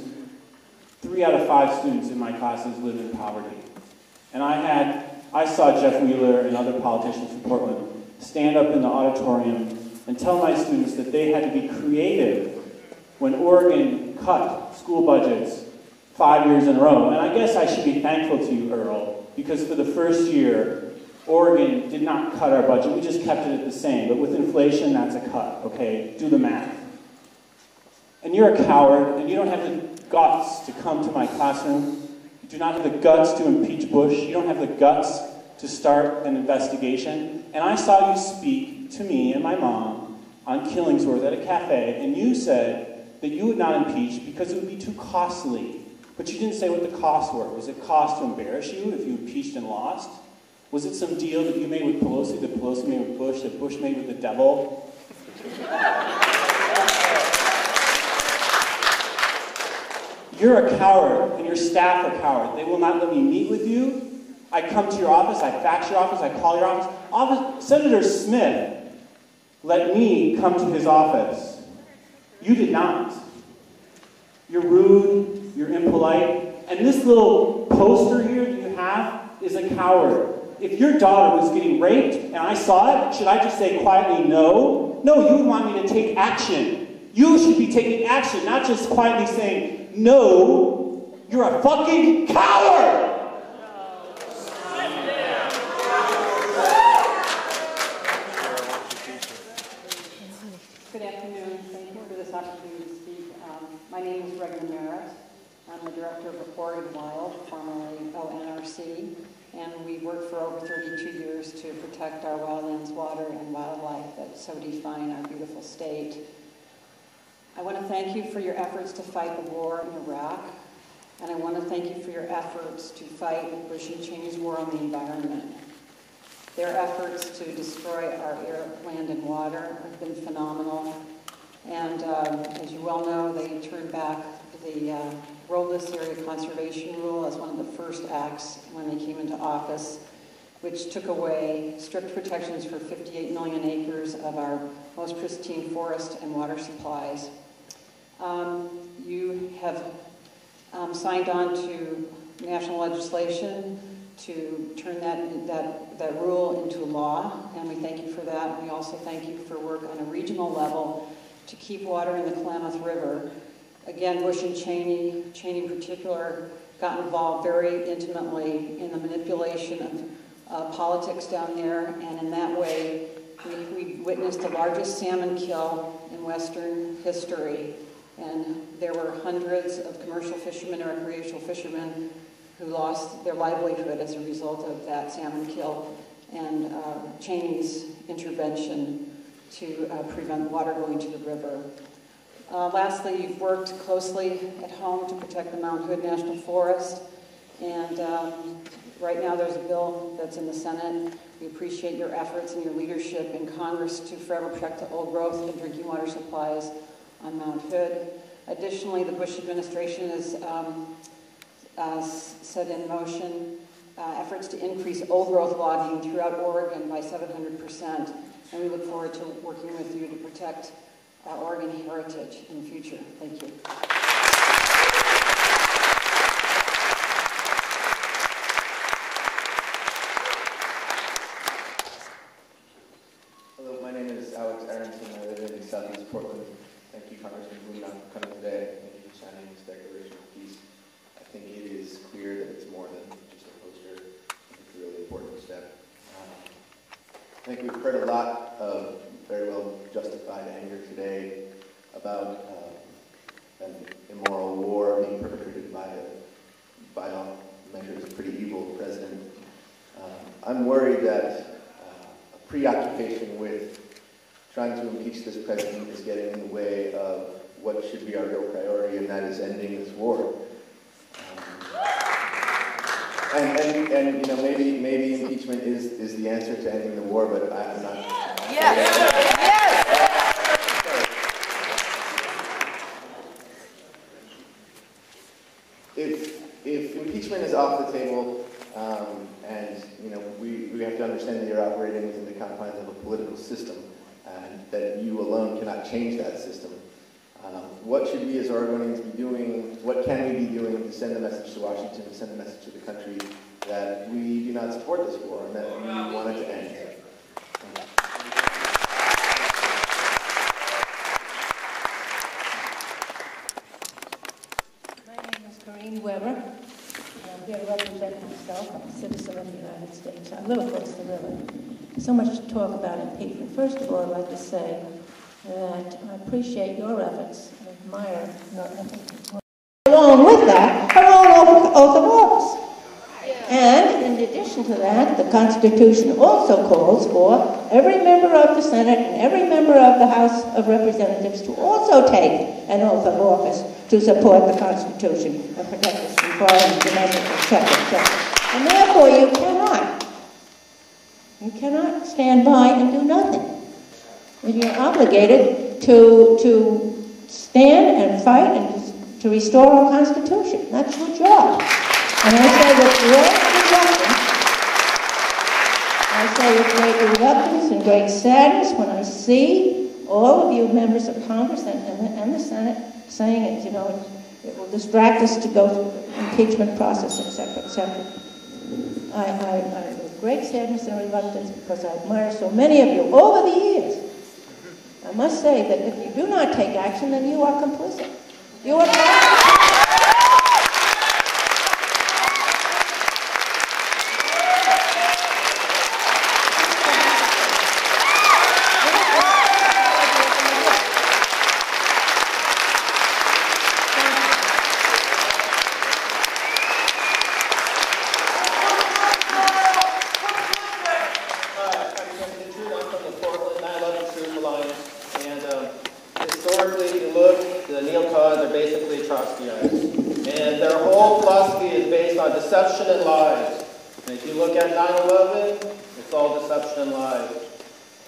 3 out of 5 students in my classes live in poverty. And I saw Jeff Wheeler and other politicians from Portland stand up in the auditorium and tell my students that they had to be creative when Oregon cut school budgets 5 years in a row. And I guess I should be thankful to you, Earl, because for the first year, Oregon did not cut our budget. We just kept it at the same. But with inflation, that's a cut, okay? Do the math. And you're a coward, and you don't have the guts to come to my classroom. You do not have the guts to impeach Bush. You don't have the guts to start an investigation. And I saw you speak to me and my mom on Killingsworth at a cafe, and you said that you would not impeach because it would be too costly. But you didn't say what the costs were. Was it cost to embarrass you if you impeached and lost? Was it some deal that you made with Pelosi, that Pelosi made with Bush, that Bush made with the devil? You're a coward, and your staff are cowards. They will not let me meet with you. I come to your office, I fax your office, I call your office. Senator Smith let me come to his office. You did not. You're rude, you're impolite, and this little poster here that you have is a coward. If your daughter was getting raped and I saw it, should I just say quietly no? No, you would want me to take action. You should be taking action, not just quietly saying no. You're a fucking coward! Good afternoon. Thank you for this opportunity to speak. My name is Representative. I'm the Director of Report and Wild, formerly ONRC, and we've worked for over 32 years to protect our wildlands, water, and wildlife that so define our beautiful state. I want to thank you for your efforts to fight the war in Iraq, and I want to thank you for your efforts to fight Bush and Cheney's war on the environment. Their efforts to destroy our air, land, and water have been phenomenal. And as you well know, they turned back the Roadless Area Conservation Rule as one of the first acts when they came into office, which took away strict protections for 58 million acres of our most pristine forest and water supplies. You have signed on to national legislation to turn that rule into law, and we thank you for that. We also thank you for work on a regional level to keep water in the Klamath River. Again, Bush and Cheney in particular, got involved very intimately in the manipulation of politics down there, and in that way, we witnessed the largest salmon kill in Western history. And there were hundreds of commercial fishermen and recreational fishermen who lost their livelihood as a result of that salmon kill and Cheney's intervention to prevent water going to the river. Lastly, you've worked closely at home to protect the Mount Hood National Forest, and right now there's a bill that's in the Senate. We appreciate your efforts and your leadership in Congress to forever protect the old growth and drinking water supplies on Mount Hood. Additionally, the Bush administration has set in motion efforts to increase old growth logging throughout Oregon by 700%, and we look forward to working with you to protect our Oregon heritage in the future. Thank you. Hello, my name is Alex Aronson. I live in Southeast Portland. Thank you, Congressman Blumenauer, for coming today. Thank you for signing this Declaration of Peace. I think it is clear that it's more than just a poster. It's a really important step. I think we've heard a lot of very well justified anger today about an immoral war being perpetrated by all measures, a pretty evil president. I'm worried that a preoccupation with trying to impeach this president is getting in the way of what should be our real priority, and that is ending this war. And you know, maybe impeachment is the answer to ending the war, but I'm not. Yes. Yes. If impeachment is off the table, and you know, we have to understand that you're operating within the confines of a political system, and that you alone cannot change that system. What should we as Oregonians be doing, what can we be doing to send a message to Washington, to send a message to the country that we do not support this war and that we want it to end. Weber. I'm here to represent myself. I'm a citizen of the United States. I live across the river. So much to talk about impeachment. First of all, I'd like to say that I appreciate your efforts. I admire your efforts. Along with that, our own oath of office. And in addition to that, the Constitution also calls for every member of the Senate and every member of the House of Representatives to also take an oath of office to support the Constitution and protect us from foreign domestic, etc. And therefore, you cannot stand by and do nothing. And you're obligated to stand and fight and to restore our Constitution. That's your job. And I say with great reluctance and great sadness when I see all of you members of Congress and the Senate saying it, you know, it will distract us to go through the impeachment process, etc., etc. I with great sadness and reluctance, because I admire so many of you over the years. I must say that if you do not take action, then you are complicit. You are complicit. Deception and lies. And if you look at 9/11, it's all deception and lies.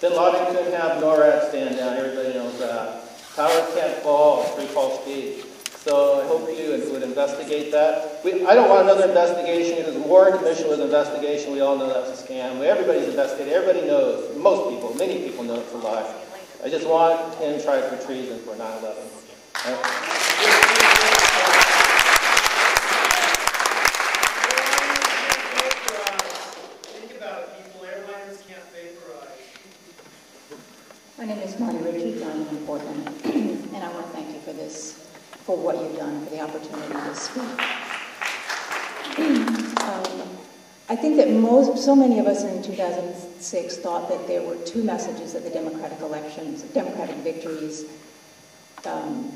Bin Laden couldn't have NORAD stand down. Everybody knows that. Towers can't fall. Free fall speed. So I hope you would investigate that. I don't want another investigation because the Warren Commission was an investigation. We all know that's a scam. Everybody's investigated. Everybody knows. Most people, many people know it's a lie. I just want him tried for treason for 9/11. My name is Marty Richards. I'm in Portland, and I want to thank you for this, for what you've done, for the opportunity to speak. I think that so many of us in 2006 thought that there were two messages that the Democratic elections, Democratic victories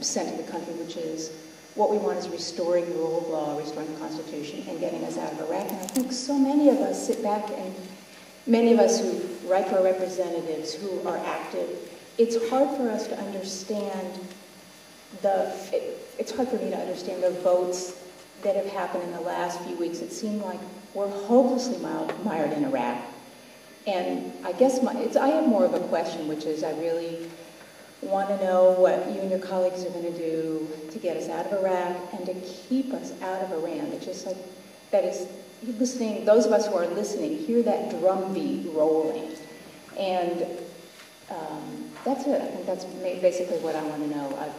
sent to the country, which is what we want is restoring the rule of law, restoring the Constitution, and getting us out of Iraq. And I think so many of us sit back and many of us who write for representatives, who are active, it's hard for us to understand it's hard for me to understand the votes that have happened in the last few weeks. It seemed like we're hopelessly mired in Iraq. And I guess I have more of a question, which is I really want to know what you and your colleagues are going to do to get us out of Iraq and to keep us out of Iran. It's just like, that is, listening, those of us who are listening, hear that drumbeat rolling. And that's it. I think that's basically what I want to know. I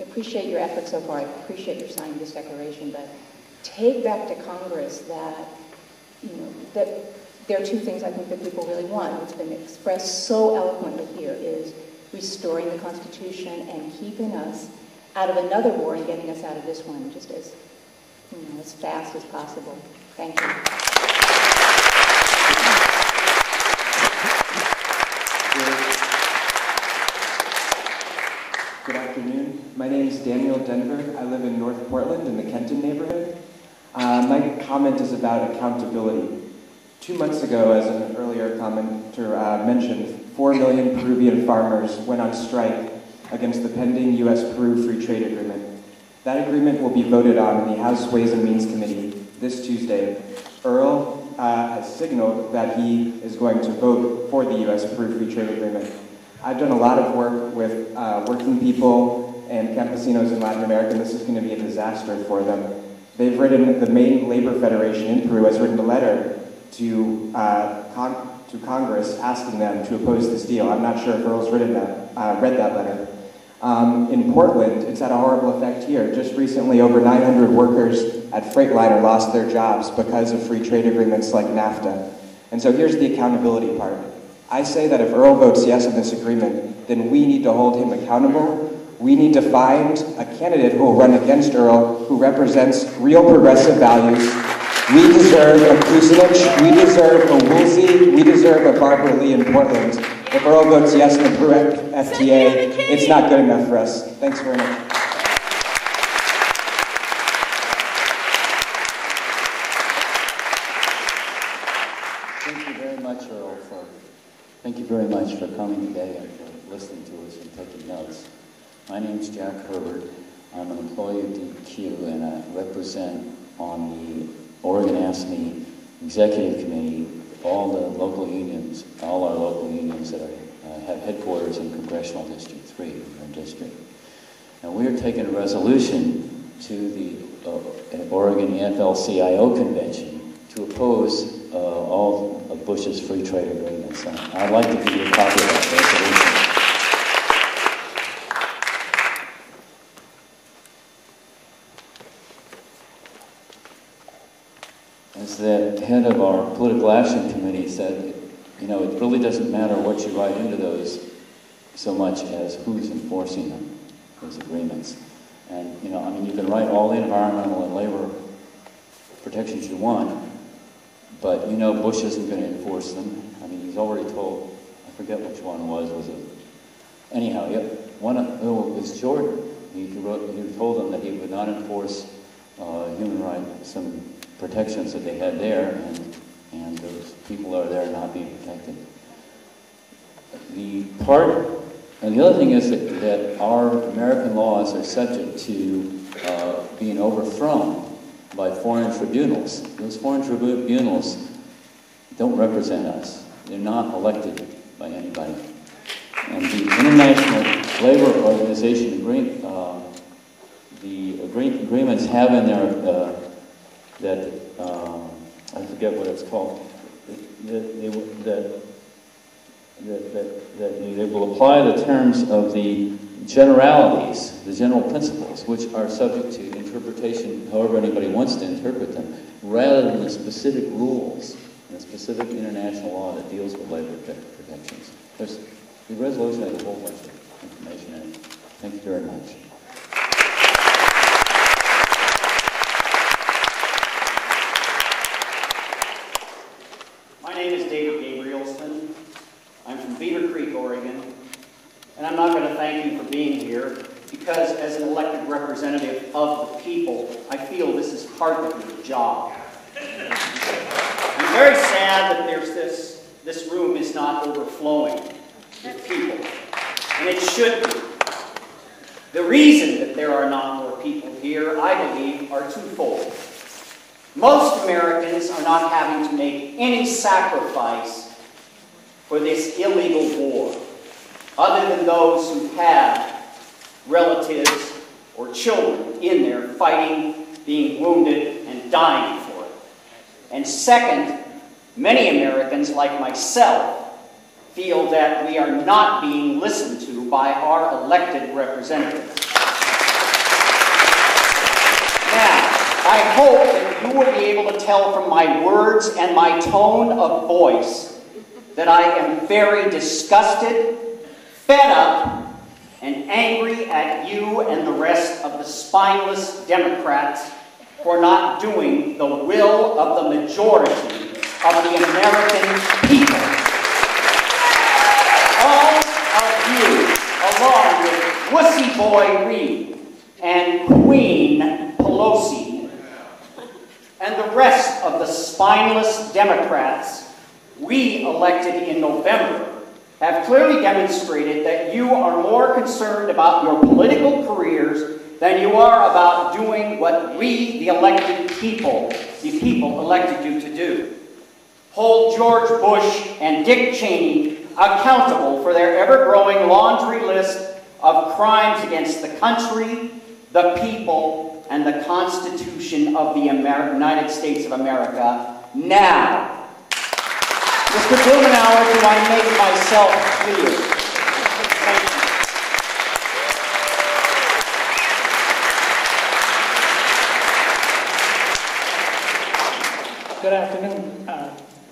appreciate your efforts so far. I appreciate your signing this declaration, but take back to Congress that, you know, that there are two things I think that people really want. What's been expressed so eloquently here is restoring the Constitution and keeping us out of another war and getting us out of this one just as, you know, as fast as possible. Thank you. Good afternoon. My name is Daniel Denver. I live in North Portland in the Kenton neighborhood. My comment is about accountability. 2 months ago, as an earlier commenter mentioned, 4 million Peruvian farmers went on strike against the pending U.S.-Peru Free Trade Agreement. That agreement will be voted on in the House Ways and Means Committee this Tuesday. Earl has signaled that he is going to vote for the U.S.-Peru Free Trade Agreement. I've done a lot of work with working people and campesinos in Latin America, and this is going to be a disaster for them. They've written, the main labor federation in Peru has written a letter to Congress asking them to oppose this deal. I'm not sure if Earl's read that letter. In Portland, it's had a horrible effect here. Just recently, over 900 workers at Freightliner lost their jobs because of free trade agreements like NAFTA. And so here's the accountability part. I say that if Earl votes yes on this agreement, then we need to hold him accountable. We need to find a candidate who will run against Earl, who represents real progressive values. We deserve a Kucinich, we deserve a Woolsey, we deserve a Barbara Lee in Portland. If Earl votes yes on the FTA, it's not good enough for us. Thanks very much. Thank you very much, Earl, thank you very much for coming today and for listening to us and taking notes. My name's Jack Herbert. I'm an employee of DQ, and I represent on the Oregon ASME Executive Committee all the local unions, all our local unions that have headquarters in Congressional District 3, in our district. And we are taking a resolution to the Oregon AFL-CIO Convention to oppose all of Bush's free trade agreements. And I'd like to give you a copy of that resolution. As the head of our political action committee said, you know, it really doesn't matter what you write into those so much as who's enforcing them, those agreements. And, you know, I mean, you can write all the environmental and labor protections you want, but you know Bush isn't going to enforce them. I mean, he's already told, I forget which one was it? Anyhow, yeah, it was Jordan. He told them that he would not enforce human rights, some protections that they had there, and those people are there not being protected. The other thing is that our American laws are subject to being overthrown by foreign tribunals. Those foreign tribunals don't represent us. They're not elected by anybody. And the International Labor Organization agreements have in there that I forget what it's called. That they will apply the terms of the generalities, the general principles, which are subject to interpretation however anybody wants to interpret them, rather than the specific rules and the specific international law that deals with labor protections. The resolution has a whole bunch of information in it. Thank you very much. My name is David Gabrielson. I'm from Beaver Creek, Oregon, and I'm not going to thank you for being here because as an elected representative of the people, I feel this is part of your job. I'm very sad that this room is not overflowing with people, and it should be. The reason that there are not more people here, I believe, are twofold. Most Americans are not having to make any sacrifice for this illegal war, other than those who have relatives or children in there fighting, being wounded, and dying for it. And second, many Americans, like myself, feel that we are not being listened to by our elected representatives. Now, I hope that you will be able to tell from my words and my tone of voice that I am very disgusted, fed up, and angry at you and the rest of the spineless Democrats for not doing the will of the majority of the American people. All of you, along with Wussy Boy Reed and Queen Pelosi, and the rest of the spineless Democrats we elected in November, have clearly demonstrated that you are more concerned about your political careers than you are about doing what we, the elected people, the people elected you to do. Hold George Bush and Dick Cheney accountable for their ever-growing laundry list of crimes against the country, the people, and the Constitution of the United States of America now. Mr. Blumenauer, do I make myself clear? Thank you. Good afternoon,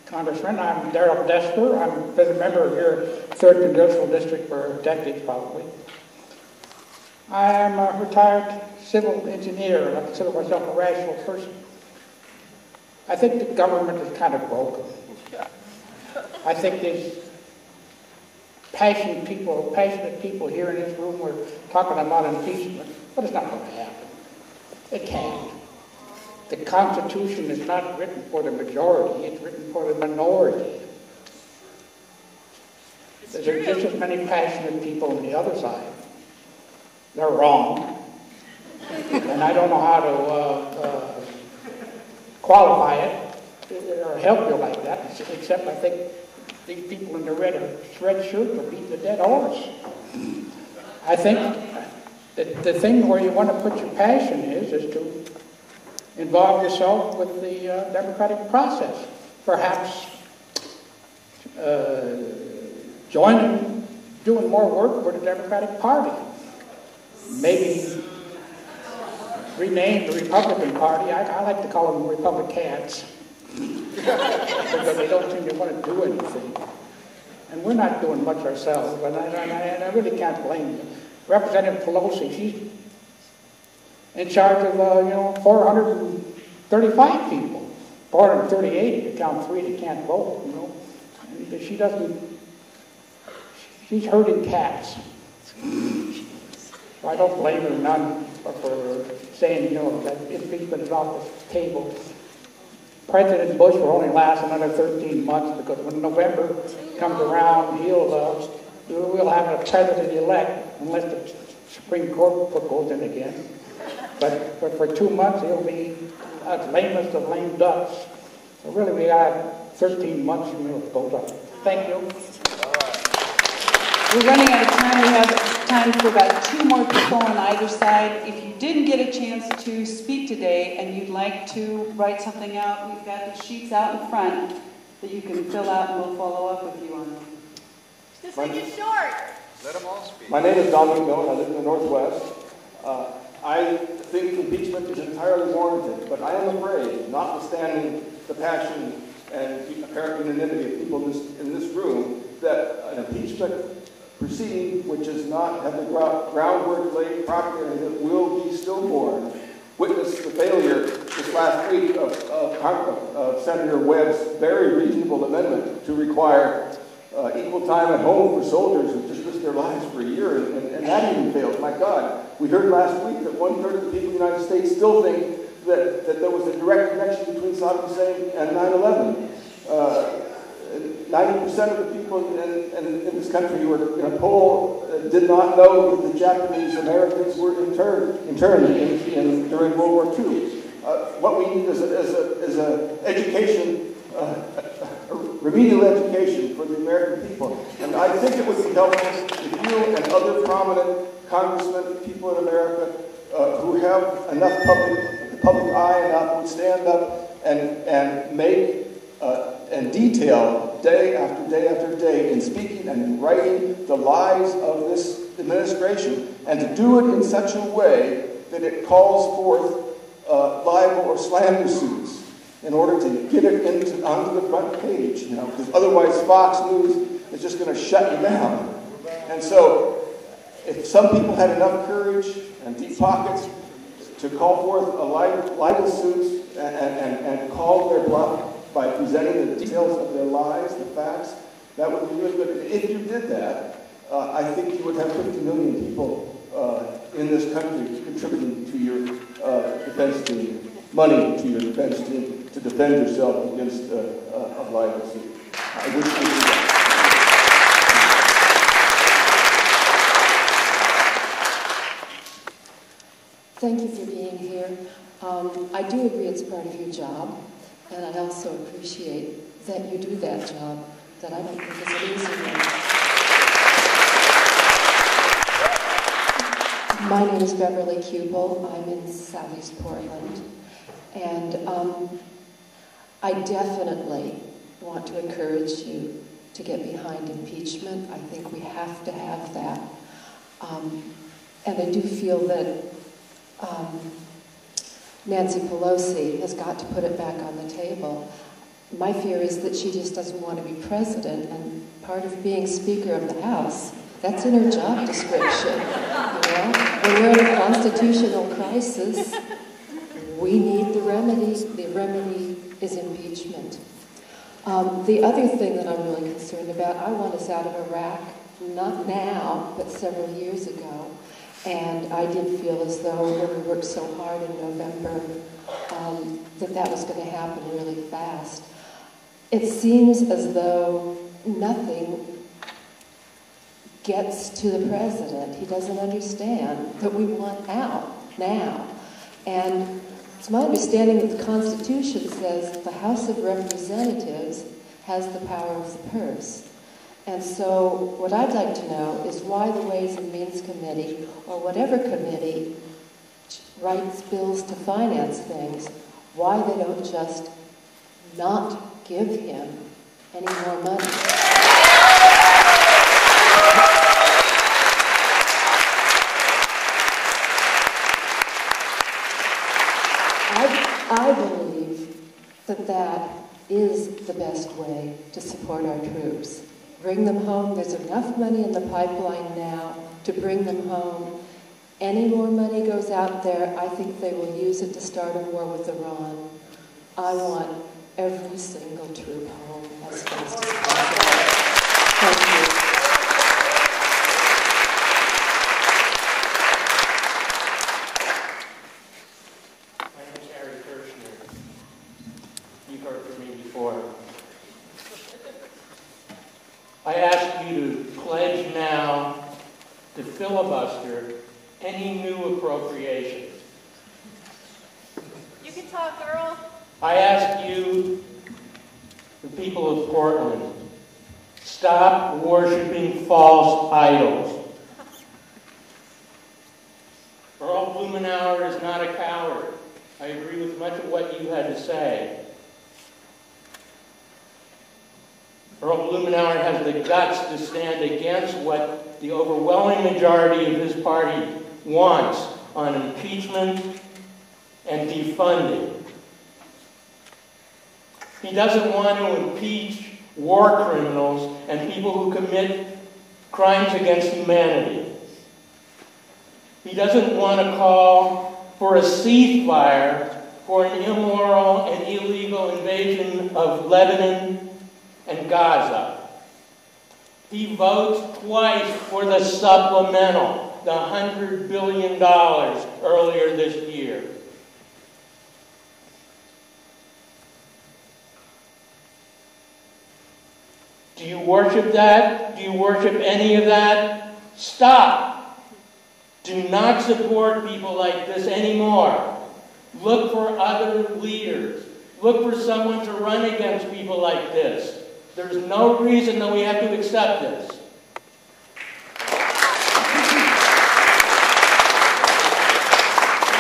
Congressman. I'm Darrell Desper. I've been a member of your 3rd Congressional District for decades, probably. I am a retired civil engineer. I consider myself a rational person. I think the government is kind of broken. I think there's passionate people here in this room were talking about impeachment, but it's not going to happen. It can't. The Constitution is not written for the majority, it's written for the minority. There's just as many passionate people on the other side. They're wrong. And I don't know how to qualify it or help you like that, except I think these people in the red shirts are beating the dead horse. I think that the thing where you want to put your passion is to involve yourself with the democratic process. Perhaps joining, doing more work for the Democratic Party. Maybe rename the Republican Party. I like to call them Republicans. Because they don't seem to want to do anything. And we're not doing much ourselves, and I really can't blame you. Representative Pelosi, she's in charge of, 435 people. 438 if you count 3 that can't vote, And she doesn't, she's herding cats. So I don't blame her none for saying, that impeachment is off the table. President Bush will only last another 13 months because when November comes around, we'll have a president-elect unless the Supreme Court goes in again. But for 2 months, he'll be as lamest of lame ducks. So really, we got 13 months to go up. Thank you. We're running out of time. We have time for about 2 more people on either side. If you didn't get a chance to speak today and you'd like to write something out, we've got the sheets out in front that you can fill out and we'll follow up with you on them. Just make it short. Let them all speak. My name is Dominic Miller. I live in the Northwest. I think impeachment is entirely warranted, but I am afraid, notwithstanding the passion and the apparent unanimity of people in this room, that an impeachment proceeding which does not have the groundwork laid properly and that will be stillborn. Witness the failure this last week of Senator Webb's very reasonable amendment to require equal time at home for soldiers who just risked their lives for a year, and that even failed. My God, we heard last week that 1/3 of the people in the United States still think that there was a direct connection between Saddam Hussein and 9/11. 90% of the people in this country who were in a poll did not know that the Japanese Americans were interned during World War II. What we need is a education, a remedial education for the American people. And I think it would be helpful if you and other prominent congressmen, people in America who have enough public eye enough would stand up and make and detail day after day after day in speaking and in writing the lies of this administration, and to do it in such a way that it calls forth libel or slander suits in order to get it onto the front page, because otherwise Fox News is just going to shut you down. And so, if some people had enough courage and deep pockets to call forth a libel suits and call their bluff by presenting the details of their lies, the facts, that would be really good. If you did that, I think you would have 50 million people in this country contributing to your defense team, money to your defense team, to defend yourself against a libel suit. I wish you could do that. Thank you for being here. I do agree it's part of your job, and I also appreciate that you do that job, that I don't think is an easy one. My name is Beverly Kubel. I'm in Southeast Portland, and I definitely want to encourage you to get behind impeachment. I think we have to have that. And I do feel that Nancy Pelosi has got to put it back on the table. My fear is that she just doesn't want to be president, and part of being Speaker of the House, that's in her job description. You know? When we're in a constitutional crisis, we need the remedy. The remedy is impeachment. The other thing that I'm really concerned about, I want us out of Iraq, not now, but several years ago. And I did feel as though when we worked so hard in November, that was going to happen really fast. It seems as though nothing gets to the president. He doesn't understand that we want out now. And it's my understanding that the Constitution says the House of Representatives has the power of the purse. And so what I'd like to know is why the Ways and Means Committee, or whatever committee writes bills to finance things, why they don't just not give him any more money. I believe that that is the best way to support our troops. Bring them home. There's enough money in the pipeline now to bring them home. Any more money goes out there, I think they will use it to start a war with Iran. I want every single troop home as fast as possible. Thank you. I ask you to pledge now to filibuster any new appropriations. You can talk, Earl. I ask you, the people of Portland, stop worshiping false idols. Earl Blumenauer is not a coward. I agree with much of what you had to say. Earl Blumenauer has the guts to stand against what the overwhelming majority of his party wants on impeachment and defunding. He doesn't want to impeach war criminals and people who commit crimes against humanity. He doesn't want to call for a ceasefire for an immoral and illegal invasion of Lebanon and Gaza. He votes twice for the supplemental, the $100 billion earlier this year. Do you worship that? Do you worship any of that? Stop. Do not support people like this anymore. Look for other leaders. Look for someone to run against people like this. There's no reason that we have to accept this.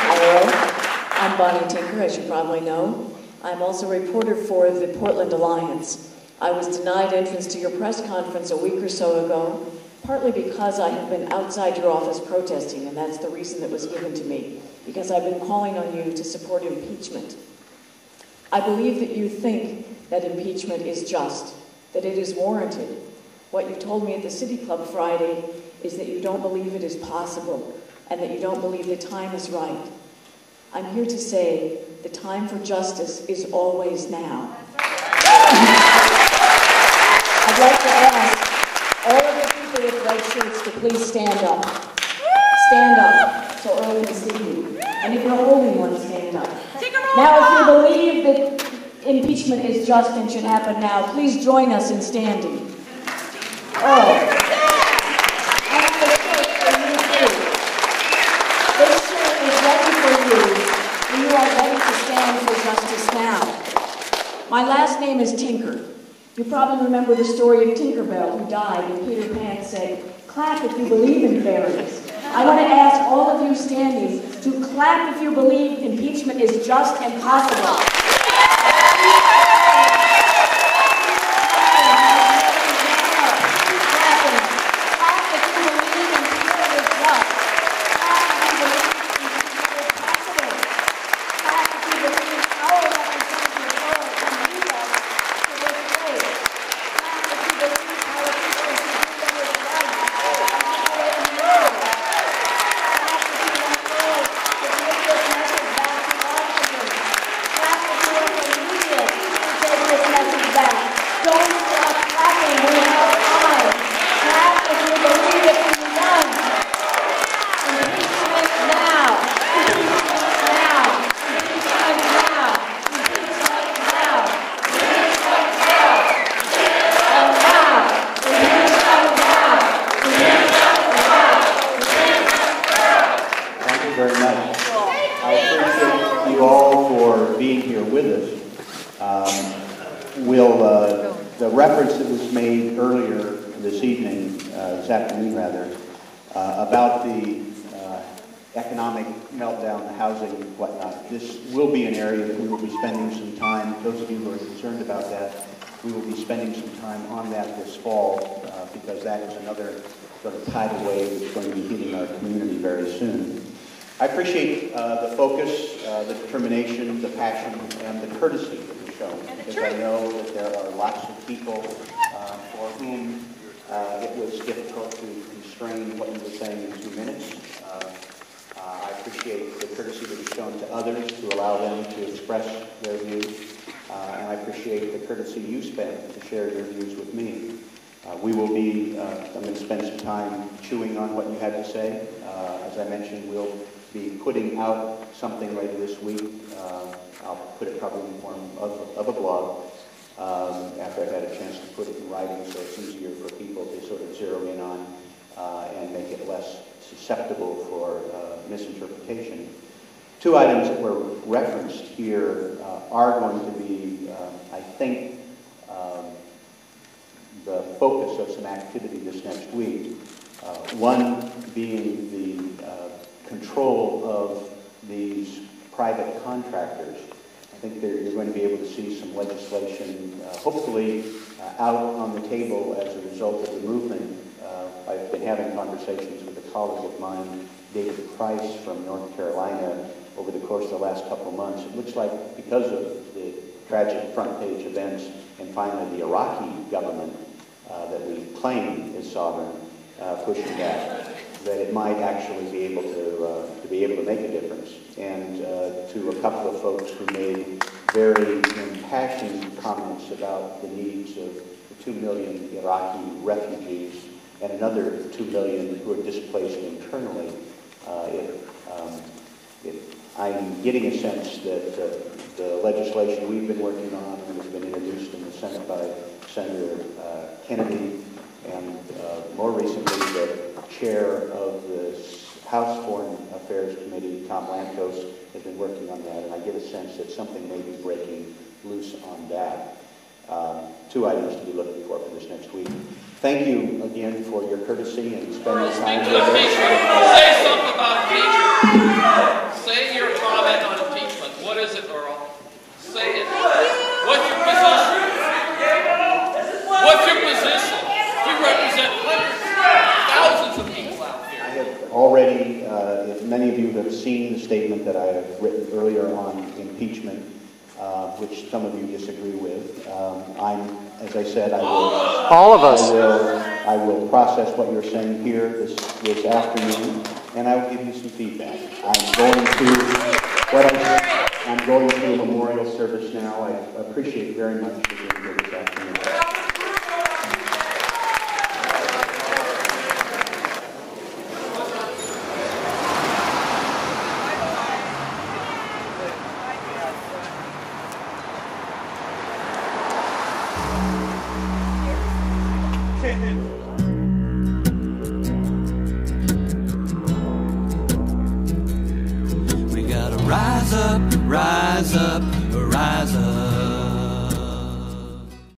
Hello, I'm Bonnie Tinker, as you probably know. I'm also a reporter for the Portland Alliance. I was denied entrance to your press conference a week or so ago, partly because I have been outside your office protesting, and that's the reason that was given to me, because I've been calling on you to support impeachment. I believe that you think that impeachment is just, that it is warranted. What you told me at the City Club Friday is that you don't believe it is possible and that you don't believe the time is right. I'm here to say the time for justice is always now. I'd like to ask all of the people with red shirts to please stand up. Stand up so Earl can see you. And if you're holding one, stand up. Now, if you believe that impeachment is just and should happen now, please join us in standing. Oh. And the shirt for you too. This shirt is ready for you, and you are ready to stand for justice now. My last name is Tinker. You probably remember the story of Tinkerbell, who died, and Peter Pan said, "Clap if you believe in fairies." I want to ask all of you standing to clap if you believe impeachment is just and possible. being here with us. The reference that was made earlier this evening, this afternoon rather, about the economic meltdown, the housing and whatnot, this will be an area that we will be spending some time, those of you who are concerned about that, we will be spending some time on that this fall because that is another sort of tidal wave that's going to be hitting our community very soon. I appreciate the focus, the determination, the passion, and the courtesy that was shown, because I know that there are lots of people for whom it was difficult to constrain what you were saying in 2 minutes. I appreciate the courtesy that was shown to others to allow them to express their views, and I appreciate the courtesy you spent to share your views with me. We will be, I'm going to spend some time chewing on what you had to say. As I mentioned, we'll be putting out something later this week. I'll put it probably in the form of a blog after I've had a chance to put it in writing so it's easier for people to sort of zero in on and make it less susceptible for misinterpretation. 2 items that were referenced here are going to be, I think, the focus of some activity this next week. One being the control of these private contractors. I think you're going to be able to see some legislation, hopefully out on the table as a result of the movement. I've been having conversations with a colleague of mine, David Price from North Carolina, over the course of the last couple of months. It looks like because of the tragic front page events and finally the Iraqi government that we claim is sovereign pushing back, that it might actually be able to make a difference. And to a couple of folks who made very impassioned comments about the needs of the 2 million Iraqi refugees and another 2 million who are displaced internally, I'm getting a sense that the legislation we've been working on and has been introduced in the Senate by Senator Kennedy, and more recently the chair of the House Foreign Affairs Committee, Tom Lantos, has been working on that, and I get a sense that something may be breaking loose on that. 2 items to be looking for this next week. Thank you again for your courtesy and spending time with us. Say something about impeachment. Say your comment on impeachment. What is it, Earl? Say it. What's your position? What's your position? You represent hundreds, thousands of people out here. I have already, if many of you have seen the statement that I have written earlier on impeachment, which some of you disagree with. As I said, I will process what you're saying here this afternoon, and I will give you some feedback. I'm going to a memorial service now. I appreciate very much for being here this afternoon. We gotta rise up, rise up, rise up.